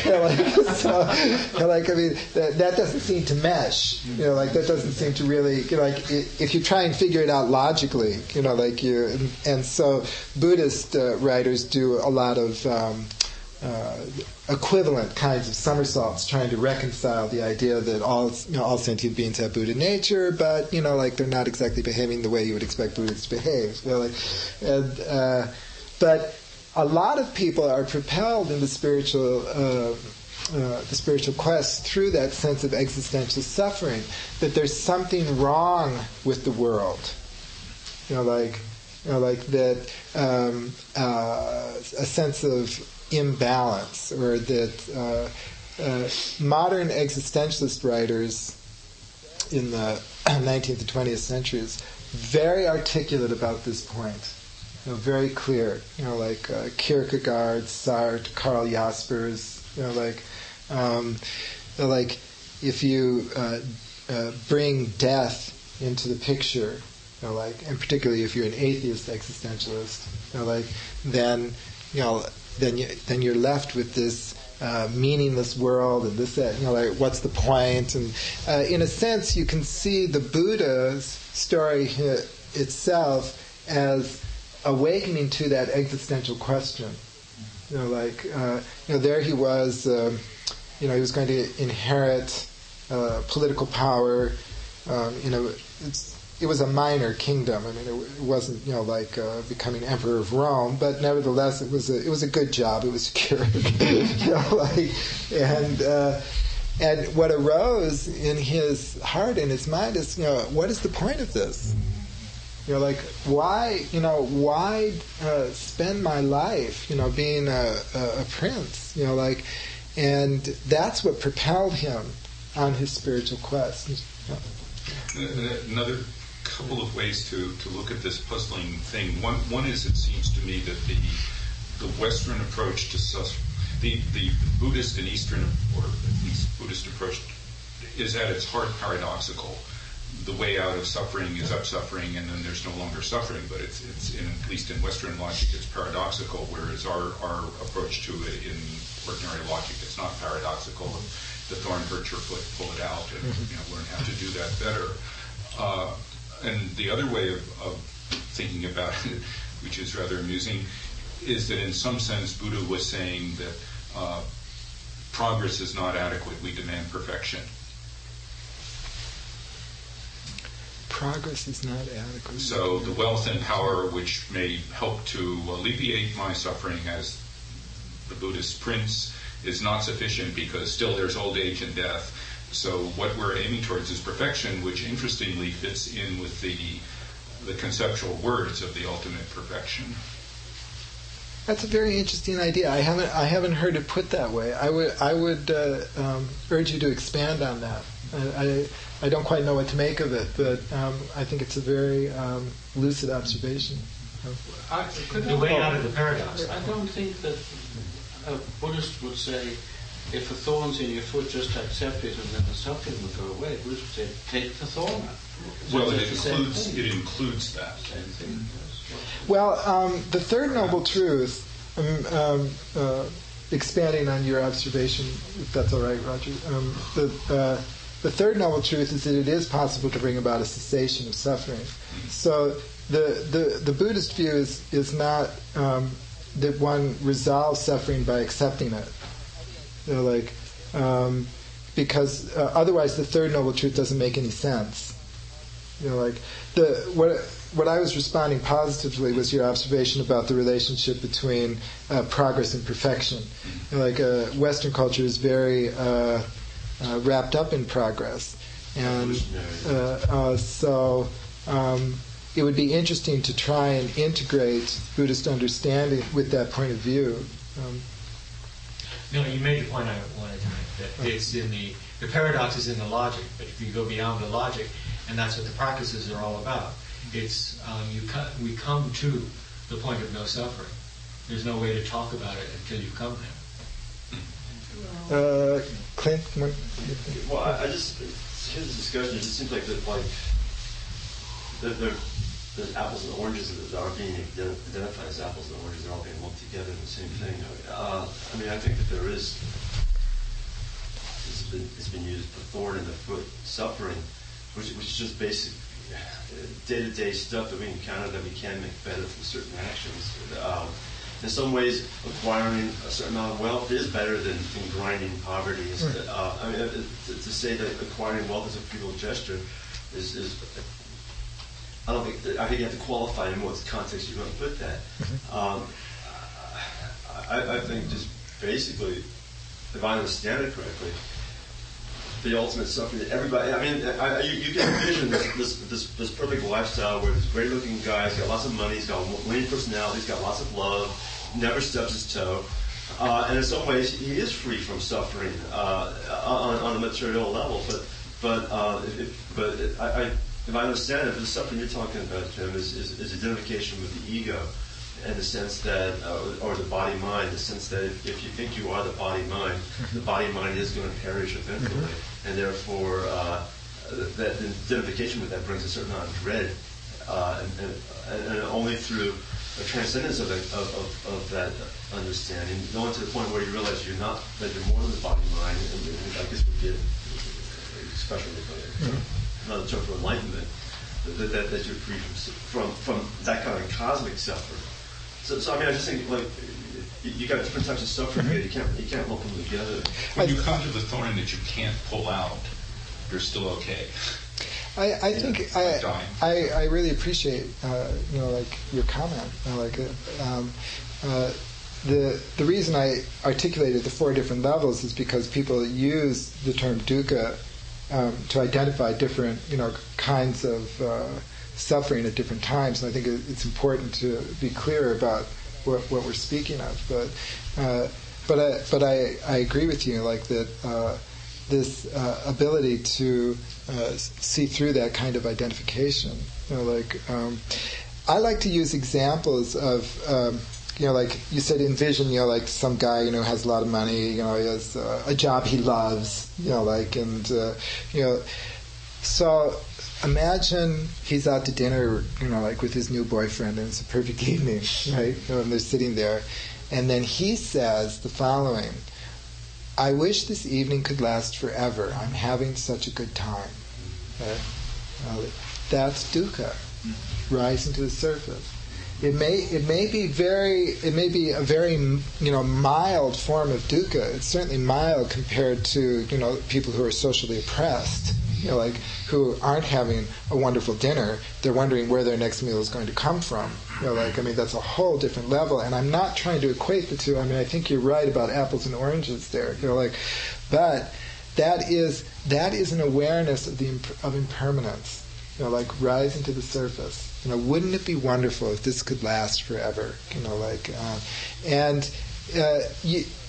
That doesn't seem to mesh. That doesn't seem to really if you try and figure it out logically, and so Buddhist writers do a lot of equivalent kinds of somersaults, trying to reconcile the idea that all sentient beings have Buddha nature, but they're not exactly behaving the way you would expect Buddhists to behave. But a lot of people are propelled in the spiritual quest through that sense of existential suffering, that there's something wrong with the world. A sense of imbalance, or that modern existentialist writers in the 19th and 20th centuries very articulate about this point, very clear, Kierkegaard, Sartre, Karl Jaspers, if you bring death into the picture, and particularly if you're an atheist existentialist, then you're left with this meaningless world, and this, what's the point? And in a sense, you can see the Buddha's story itself as awakening to that existential question. There he was, he was going to inherit political power. It's it was a minor kingdom. I mean, it wasn't like becoming emperor of Rome, but nevertheless, it was a good job. It was secure, and what arose in his heart and his mind is, what is the point of this? Why spend my life, being a prince, and that's what propelled him on his spiritual quest. Another couple of ways to look at this puzzling thing. One is, it seems to me that the Western approach to the Buddhist and Eastern, or at least Buddhist approach, is at its heart paradoxical. The way out of suffering is up suffering, and then there's no longer suffering. But it's at least in Western logic, it's paradoxical. Whereas our approach to it in ordinary logic, it's not paradoxical. If the thorn hurts your foot, pull it out, and learn how to do that better. And the other way of thinking about it, which is rather amusing, is that in some sense Buddha was saying that progress is not adequate. We demand perfection. Progress is not adequate. So the wealth and power which may help to alleviate my suffering as the Buddhist prince is not sufficient, because still there's old age and death. So what we're aiming towards is perfection, which interestingly fits in with the conceptual words of the ultimate perfection. That's a very interesting idea. I haven't heard it put that way. I would urge you to expand on that. I don't quite know what to make of it, but I think it's a very lucid observation. The way out of the paradox. I don't think that a Buddhist would say, if a thorn's in your foot, just accept it and then the suffering will go away. Buddhist would say, take the thorn out. Well, it includes that. Same thing. Well, the third noble truth, expanding on your observation, if that's all right, Roger, the third noble truth is that it is possible to bring about a cessation of suffering. So the Buddhist view is not that one resolves suffering by accepting it. Because otherwise the third noble truth doesn't make any sense. What I was responding positively was your observation about the relationship between progress and perfection. Western culture is very wrapped up in progress, and so it would be interesting to try and integrate Buddhist understanding with that point of view. No, you made the point I wanted to make, that it's in the paradox is in the logic, but if you go beyond the logic, and that's what the practices are all about, it's we come to the point of no suffering. There's no way to talk about it until you come there. Clint? Well, I just here's the discussion. It just seems like there's apples and oranges that are being identified as apples and oranges. They're all being lumped together in the same thing. I think that there is. It's been used for thorn in the foot suffering, which is just basic day-to-day stuff that we encounter that we can make better from certain actions. In some ways, acquiring a certain amount of wealth is better than grinding poverty. To say that acquiring wealth is a feeble gesture is I think you have to qualify in what context you're going to put that. I think just basically, if I understand it correctly, the ultimate suffering that everybody, you can envision this perfect lifestyle where this great looking guy, he's got lots of money, he's got a winning personality, he's got lots of love, never stubs his toe, and in some ways he is free from suffering on a material level. But if I understand it, the suffering you're talking about, Jim, is identification with the ego, in the sense that, or the body-mind, in the sense that if you think you are the body-mind, the body-mind is going to perish eventually, and therefore that identification with that brings a certain amount of dread, and only through a transcendence of that understanding, going to the point where you realize that you're more than the body-mind, and I guess would be especially another term for enlightenment, that you're free from that kind of cosmic suffering. So I just think you got different types of suffering here. You can't lump them together. When you come to the thorn that you can't pull out, you're still okay. I think I really appreciate like your comment. Like the reason I articulated the 4 different levels is because people use the term dukkha to identify different kinds of suffering at different times, and I think it's important to be clear about what we're speaking of. But I agree with you, like that. This ability to see through that kind of identification. I like to use examples of, like you said, envision, like some guy, has a lot of money, he has a job he loves, so imagine he's out to dinner, like with his new boyfriend, and it's a perfect evening, right? And they're sitting there, and then he says the following: I wish this evening could last forever. I'm having such a good time. That's dukkha, rising to the surface. It may be a very mild form of dukkha. It's certainly mild compared to people who are socially oppressed, like who aren't having a wonderful dinner. They're wondering where their next meal is going to come from. That's a whole different level. And I'm not trying to equate the two. I think you're right about apples and oranges there. But that is an awareness of impermanence. Rising to the surface. Wouldn't it be wonderful if this could last forever?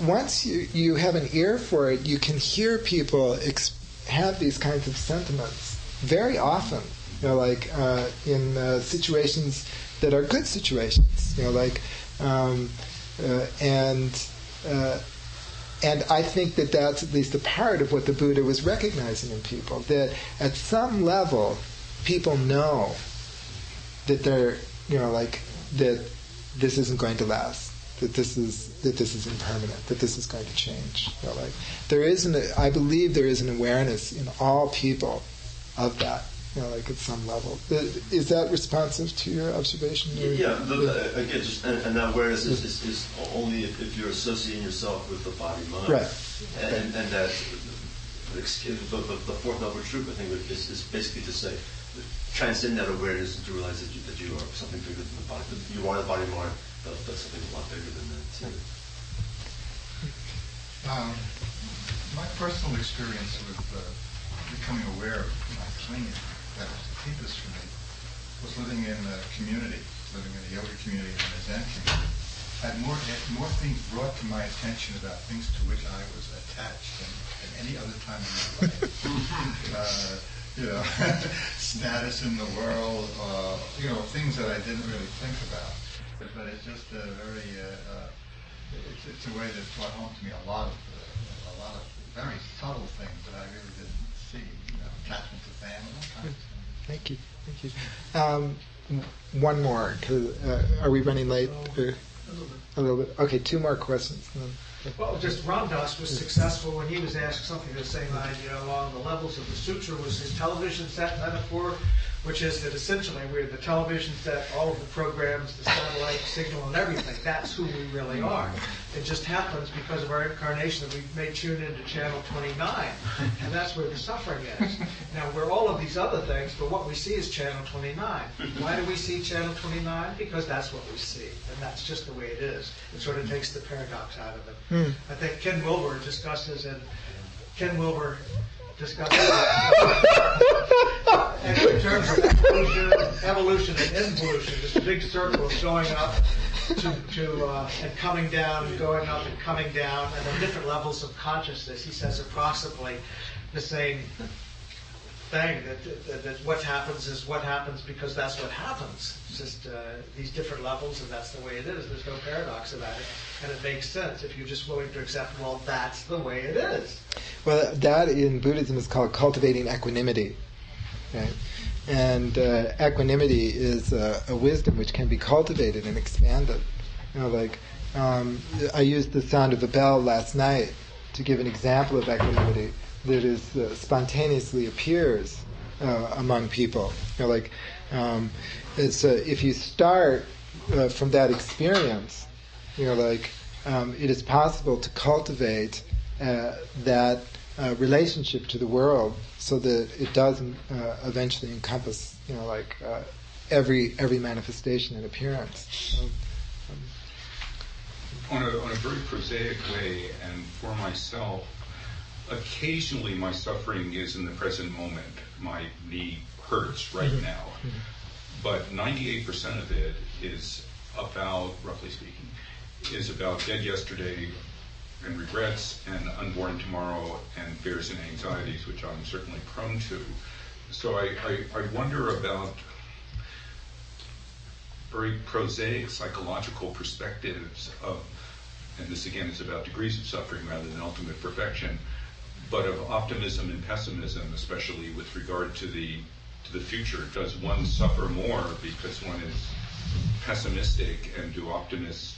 Once you have an ear for it, you can hear people have these kinds of sentiments very often. In situations that are good situations. And I think that that's at least a part of what the Buddha was recognizing in people. That at some level, people know that they're, that this isn't going to last, that this is impermanent, that this is going to change. I believe there is an awareness in all people of that. At some level. Is that responsive to your observation? Yeah. Again, and that awareness is only if you're associating yourself with the body-mind. Right. And that the 4th level of truth, I think, is basically to say, transcend that awareness and to realize that you are something bigger than the body. You are the body-mind, but something a lot bigger than that too. My personal experience with becoming aware of my clinging, that was the deepest for me, was living in a community, living in a yoga community and a Zen community. I had more things brought to my attention about things to which I was attached than any other time in my life. Status in the world, things that I didn't really think about. But it's just a very, it's a way that brought home to me a lot of very subtle things that I really didn't see. Attachment to family, all kinds of things. Thank you. One more. Are we running late? A little bit. Okay, 2 more questions. Well, just Ram Dass was successful when he was asked something the same line, along the levels of the sutra was his television set metaphor, which is that essentially we're the television set, all of the programs, the satellite signal and everything. That's who we really are. It just happens because of our incarnation that we may tune into channel 29, and that's where the suffering is. Now, we're all of these other things, but what we see is channel 29. Why do we see channel 29? Because that's what we see, and that's just the way it is. It sort of takes the paradox out of it. I think Ken Wilber discusses in terms of evolution and involution, this big circle going up and coming down, and going up and coming down, and then different levels of consciousness. He says approximately the same thing, that what happens is what happens because that's what happens. It's just these different levels, and that's the way it is. There's no paradox about it, and it makes sense if you're just willing to accept, well, that's the way it is. Well, that in Buddhism is called cultivating equanimity. Right? And equanimity is a wisdom which can be cultivated and expanded. I used the sound of a bell last night to give an example of equanimity that is spontaneously appears among people. If you start from that experience, it is possible to cultivate that relationship to the world, so that it does eventually encompass, every manifestation and appearance. So, on a very prosaic way, and for myself, occasionally my suffering is in the present moment. My knee hurts right now, but 98% of it is about, roughly speaking, is about dead yesterday and regrets and unborn tomorrow and fears and anxieties, which I'm certainly prone to. So I wonder about very prosaic psychological perspectives of, and this again is about degrees of suffering rather than ultimate perfection, but of optimism and pessimism, especially with regard to the future. Does one suffer more because one is pessimistic, and do optimists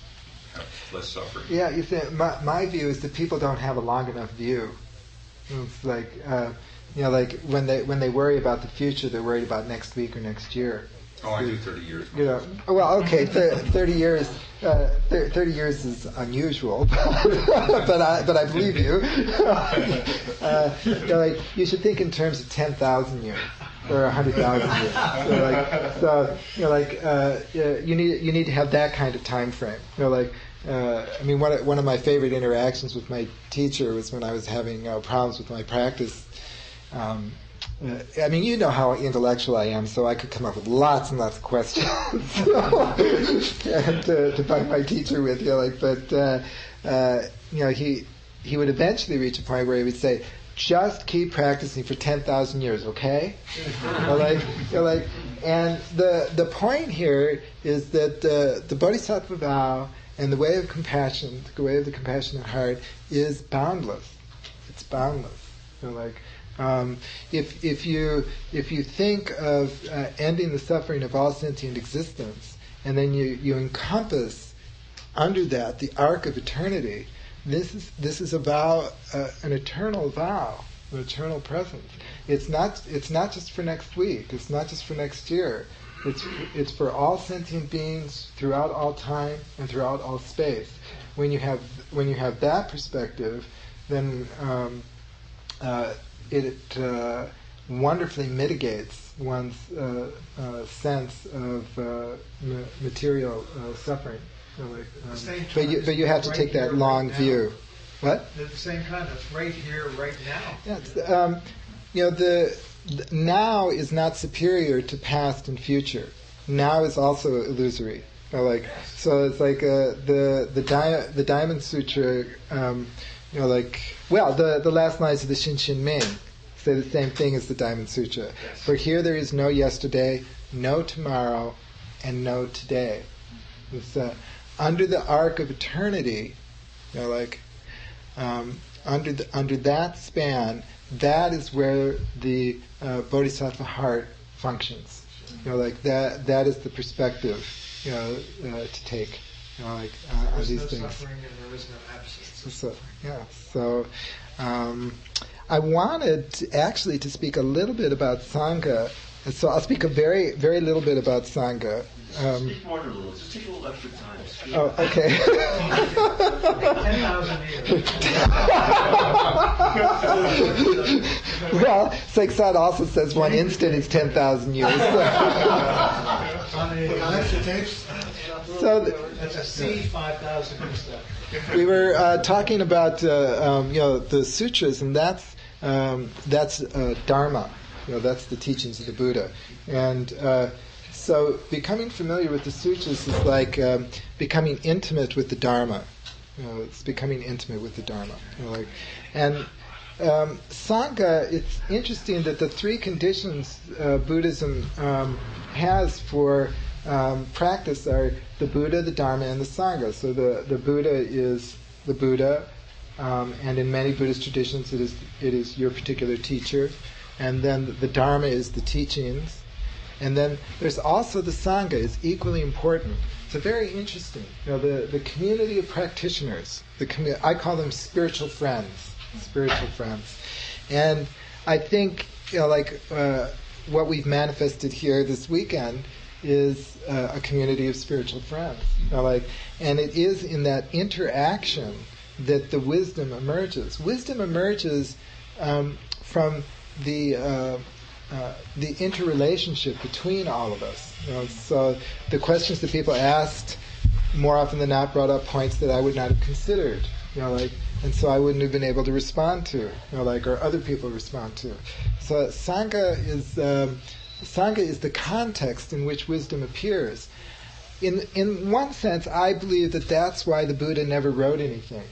have less suffering? Yeah, you think my view is that people don't have a long enough view. It's like like when they worry about the future, they're worried about next week or next year. Oh, I do 30 years. Well, okay, 30 years. 30 years is unusual, but I believe you. You should think in terms of 10,000 years or 100,000 years. You need to have that kind of time frame. One of my favorite interactions with my teacher was when I was having problems with my practice. You know how intellectual I am, so I could come up with lots and lots of questions and to bug my teacher with. He would eventually reach a point where he would say, "Just keep practicing for 10,000 years, okay?" And the point here is that the Bodhisattva vow and the way of compassion, the way of the compassionate heart, is boundless. It's boundless. If you think of ending the suffering of all sentient existence, and then you encompass under that the arc of eternity, this is a vow, an eternal vow, an eternal presence. It's not just for next week. It's not just for next year. It's for all sentient beings throughout all time and throughout all space. When you have that perspective, then it wonderfully mitigates one's sense of material suffering. But you have to take that long view. What? At the same time, it's right here, right now. Yeah, the now is not superior to past and future. Now is also illusory. So it's like the Diamond Sutra. The last lines of the Shin Ming say the same thing as the Diamond Sutra. Yes. For here there is no yesterday, no tomorrow, and no today. It's under the arc of eternity, under that span, that is where the Bodhisattva heart functions. That is the perspective, to take. On these things. Suffering and there is no absence. So I wanted actually to speak a little bit about Sangha, and so I'll speak a very, very little bit about Sangha. Speak more than a little. Just take a little extra time. Oh, okay. 10,000 years. Well, Seksat also says one instant is 10,000 years. So that's a C 5,000 years. We were talking about the sutras, and that's Dharma. That's the teachings of the Buddha, and so becoming familiar with the sutras is like becoming intimate with the Dharma. It's becoming intimate with the Dharma. And Sangha. It's interesting that the three conditions Buddhism has for practice are the Buddha, the Dharma, and the Sangha. So the Buddha is the Buddha, and in many Buddhist traditions it is your particular teacher, and then the Dharma is the teachings, and then there's also the Sangha is equally important. So very interesting. The community of practitioners. I call them spiritual friends. And I think what we've manifested here this weekend is a community of spiritual friends. And it is in that interaction that the wisdom emerges. Wisdom emerges from the interrelationship between all of us. So the questions that people asked more often than not brought up points that I would not have considered, and so I wouldn't have been able to respond to, or other people respond to. So Sangha is the context in which wisdom appears. In one sense, I believe that that's why the Buddha never wrote anything,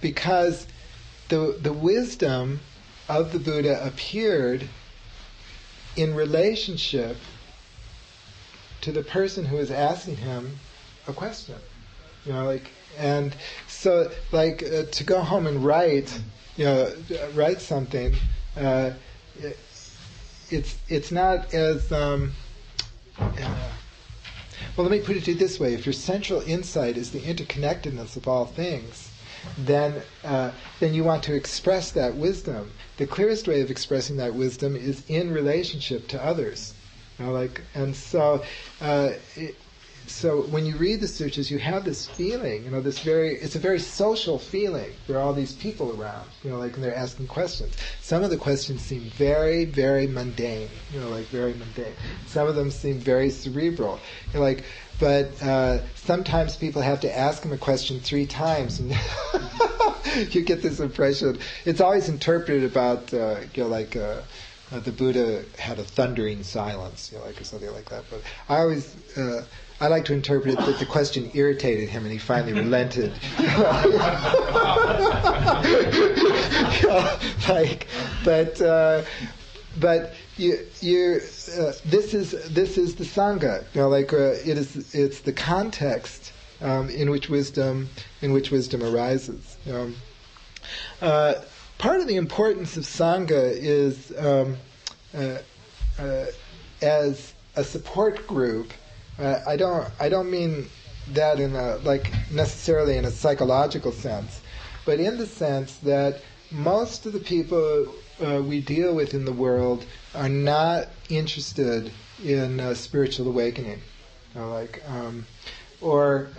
because the wisdom of the Buddha appeared in relationship to the person who is asking him a question, and so to go home and write something. It's not as well. Let me put it to you this way: if your central insight is the interconnectedness of all things, then you want to express that wisdom. The clearest way of expressing that wisdom is in relationship to others. So when you read the sutras, you have this feeling, it's a very social feeling. There are all these people around, and they're asking questions. Some of the questions seem very, very mundane, very mundane. Some of them seem very cerebral, but sometimes people have to ask them a question 3 times, and you get this impression. It's always interpreted about, the Buddha had a thundering silence, or something like that. But I like to interpret it that the question irritated him and he finally relented. But this is the Sangha. It's the context in which wisdom arises. Part of the importance of Sangha is as a support group. I don't mean that in necessarily in a psychological sense, but in the sense that most of the people we deal with in the world are not interested in spiritual awakening. I believe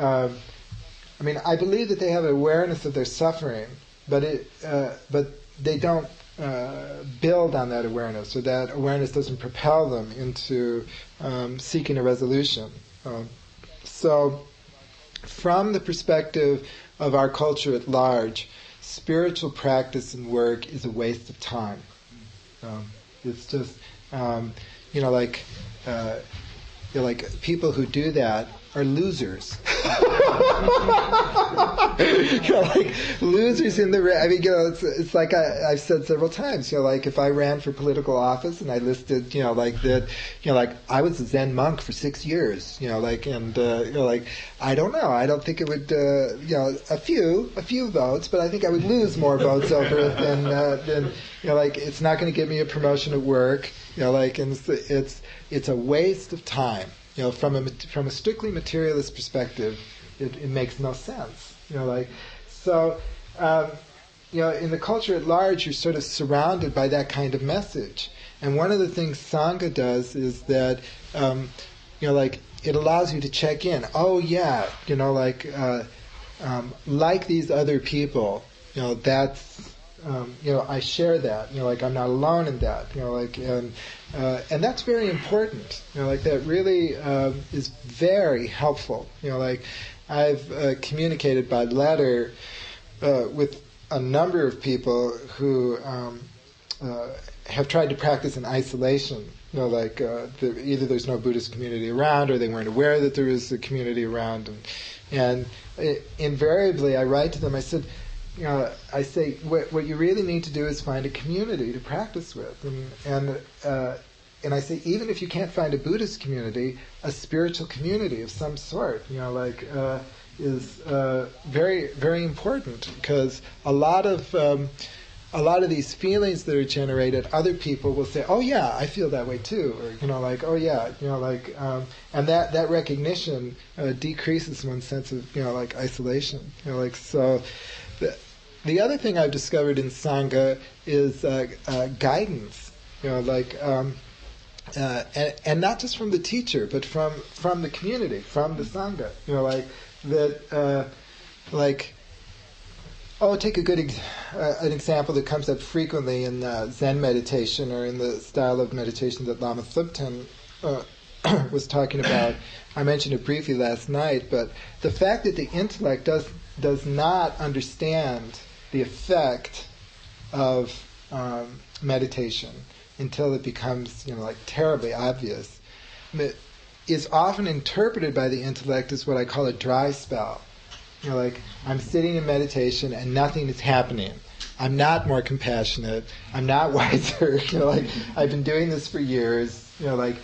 that they have awareness of their suffering, but they don't build on that awareness, or that awareness doesn't propel them into seeking a resolution. So, from the perspective of our culture at large, spiritual practice and work is a waste of time. It's just, people who do that are losers. Losers in the it's like I've said several times, if I ran for political office and I listed, I was a Zen monk for 6 years, I don't know, I don't think it would, a few votes, but I think I would lose more votes over it than it's not going to give me a promotion at work, and it's a waste of time. From a strictly materialist perspective, it makes no sense. So in the culture at large, you're sort of surrounded by that kind of message. And one of the things Sangha does is that, it allows you to check in. Oh yeah, like these other people, that's. I share that. I'm not alone in that. And that's very important. That really is very helpful. I've communicated by letter with a number of people who have tried to practice in isolation. Either there's no Buddhist community around, or they weren't aware that there is a community around, and invariably I write to them. I said, I say, what you really need to do is find a community to practice with, and I say, even if you can't find a Buddhist community, a spiritual community of some sort, is very, very important, because a lot of these feelings that are generated, other people will say, "Oh yeah, I feel that way too," or "Oh yeah," and that recognition decreases one's sense of isolation, so. The other thing I've discovered in Sangha is guidance, and not just from the teacher, but from the community, from the Sangha. take a good an example that comes up frequently in Zen meditation, or in the style of meditation that Lama Thubten was talking about. I mentioned it briefly last night, but the fact that the intellect does not understand the effect of meditation until it becomes, terribly obvious, is often interpreted by the intellect as what I call a dry spell. I'm sitting in meditation and nothing is happening. I'm not more compassionate. I'm not wiser. I've been doing this for years. Nothing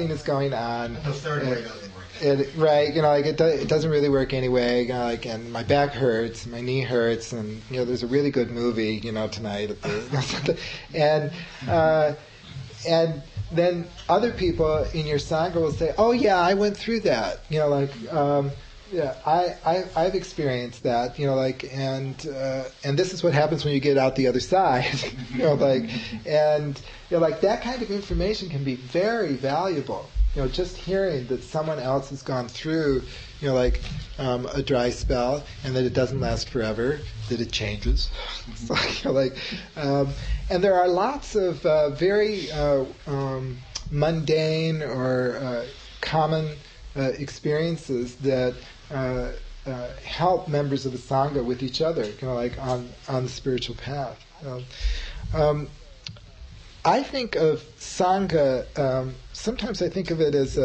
is going on. The third way doesn't work. It doesn't really work anyway. And my back hurts, my knee hurts, and there's a really good movie, tonight. And then other people in your Sangha will say, "Oh yeah, I went through that." I've experienced that. And this is what happens when you get out the other side. That kind of information can be very valuable. Just hearing that someone else has gone through, a dry spell, and that it doesn't last forever, that it changes. And there are lots of very mundane or common experiences that help members of the Sangha with each other, on the spiritual path. I think of Sangha, sometimes I think of it as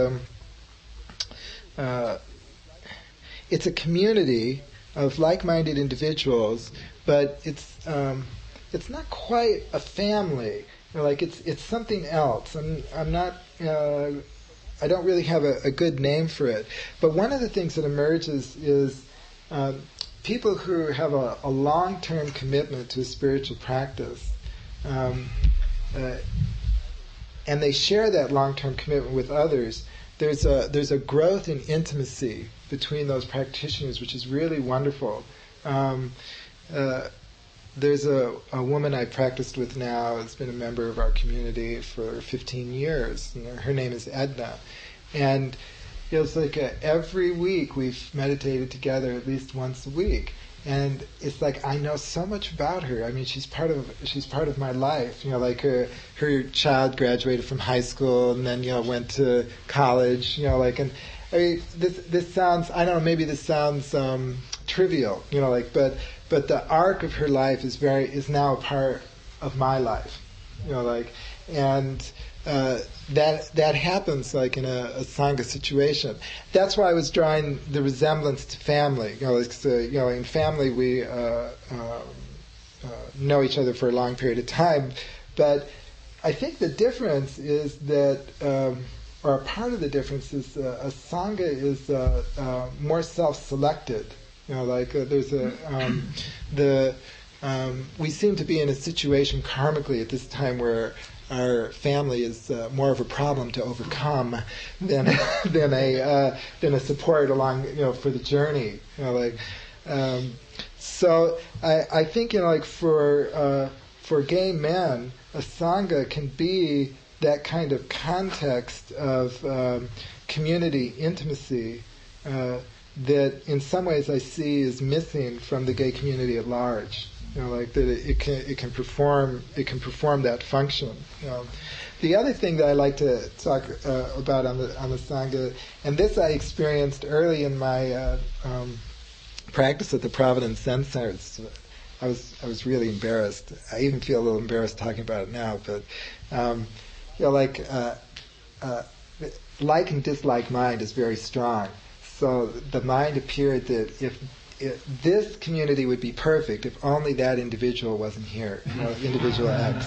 it's a community of like-minded individuals, but it's not quite a family. It's something else. I'm not. I don't really have a good name for it. But one of the things that emerges is people who have a long-term commitment to a spiritual practice. And they share that long-term commitment with others. There's a growth in intimacy between those practitioners, which is really wonderful. There's a woman I practiced with now who's been a member of our community for 15 years. Her name is Edna. And it's like every week we've meditated together at least once a week. And it's like I know so much about her. I mean, she's part of my life. Her child graduated from high school and then went to college. And I mean, this sounds, I don't know, maybe this sounds trivial. But the arc of her life is now a part of my life. And that happens in a Sangha situation. That's why I was drawing the resemblance to family. In family we know each other for a long period of time, but I think the difference is that, or a part of the difference is a Sangha is more self-selected. We seem to be in a situation karmically at this time where our family is more of a problem to overcome than a support along for the journey. So I think for gay men, a Sangha can be that kind of context of community intimacy that in some ways I see is missing from the gay community at large. That it can perform that function. The other thing that I like to talk about on the Sangha, and this I experienced early in my practice at the Providence Zen Center. I was really embarrassed. I even feel a little embarrassed talking about it now. But like and dislike mind is very strong. So the mind appeared that if this community would be perfect if only that individual wasn't here, individual X,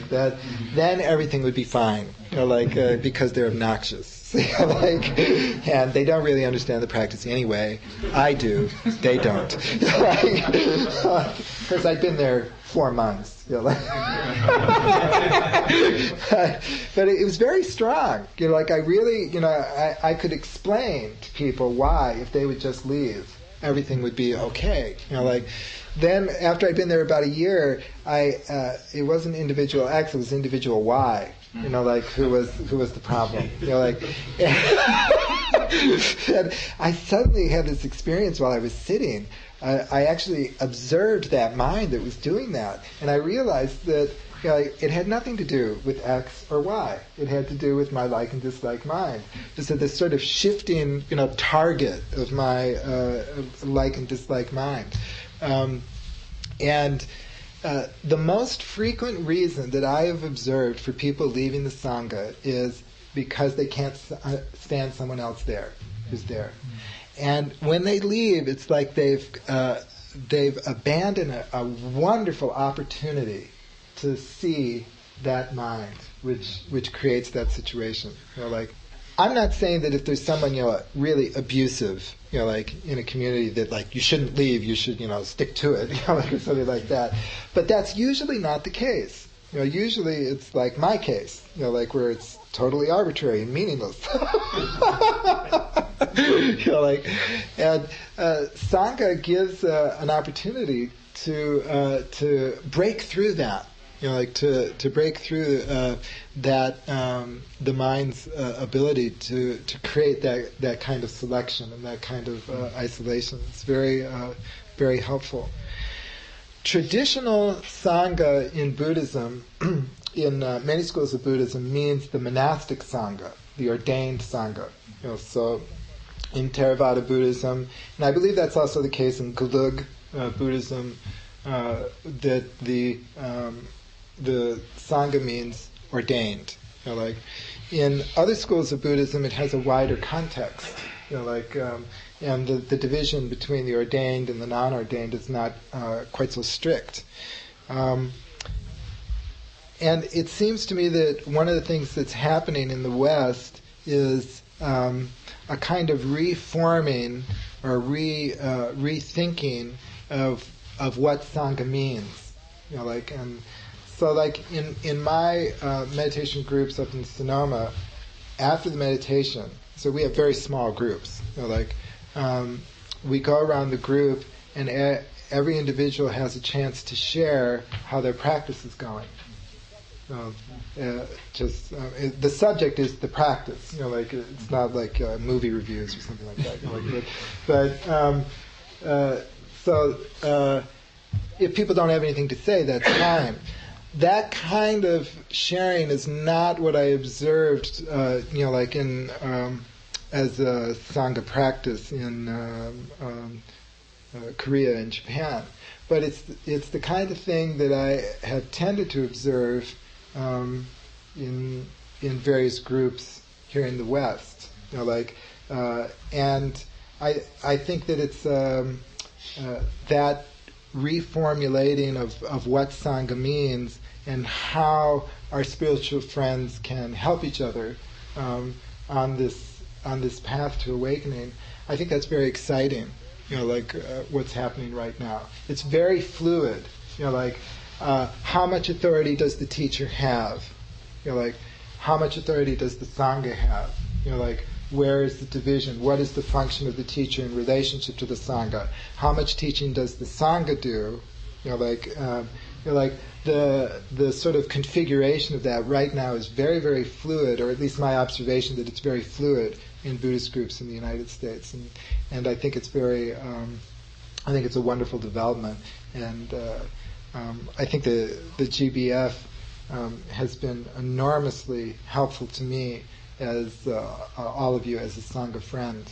that, then everything would be fine, because they're obnoxious, and they don't really understand the practice anyway. I do, they don't, because I've been there 4 months, but it was very strong, I really, I could explain to people why, if they would just leave, everything would be okay. Then after I'd been there about a year, it wasn't individual X, it was individual Y. Who was the problem? And I suddenly had this experience while I was sitting. I actually observed that mind that was doing that, and I realized that it had nothing to do with X or Y. It had to do with my like and dislike mind. So this sort of shifting, target of my like and dislike mind. And the most frequent reason that I have observed for people leaving the Sangha is because they can't stand someone else there who's there. And when they leave, it's like they've abandoned a wonderful opportunity to see that mind, which creates that situation. I'm not saying that if there's someone really abusive, like in a community that you shouldn't leave, you should stick to it, or something like that. But that's usually not the case. Usually it's like my case, where it's totally arbitrary and meaningless. And Sangha gives an opportunity to break through that. To break through that the mind's ability to create that kind of selection and that kind of isolation. It's very very helpful. Traditional Sangha in Buddhism, in many schools of Buddhism, means the monastic Sangha, the ordained Sangha. So in Theravada Buddhism, and I believe that's also the case in Gelug Buddhism, that the Sangha means ordained. In other schools of Buddhism, it has a wider context. And the division between the ordained and the non-ordained is not quite so strict. And it seems to me that one of the things that's happening in the West is a kind of reforming or rethinking of what Sangha means. And so in my meditation groups up in Sonoma, after the meditation, so we have very small groups. We go around the group, and every individual has a chance to share how their practice is going. The subject is the practice. It's not like movie reviews or something like that. So if people don't have anything to say, that's fine. That kind of sharing is not what I observed, in as a Sangha practice in Korea and Japan. But it's the kind of thing that I have tended to observe in various groups here in the West. And I think that it's that reformulating of what Sangha means and how our spiritual friends can help each other on this path to awakening. I think that's very exciting. What's happening right now. It's very fluid. How much authority does the teacher have? How much authority does the Sangha have? Where is the division? What is the function of the teacher in relationship to the Sangha? How much teaching does the Sangha do? The sort of configuration of that right now is very, very fluid, or at least my observation that it's very fluid in Buddhist groups in the United States, and I think it's very, I think it's a wonderful development, and I think the GBF has been enormously helpful to me as all of you as a Sangha friend.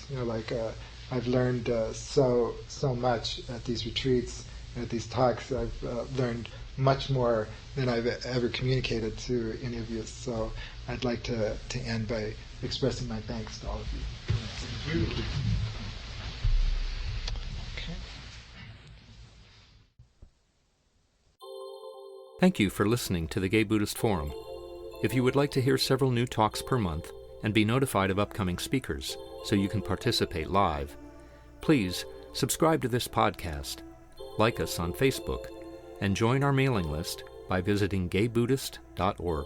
I've learned so much at these retreats and at these talks. I've learned much more than I've ever communicated to any of you. So I'd like to end by expressing my thanks to all of you. Okay. Thank you for listening to the Gay Buddhist Forum. If you would like to hear several new talks per month and be notified of upcoming speakers so you can participate live, please subscribe to this podcast, like us on Facebook, and join our mailing list by visiting gaybuddhist.org.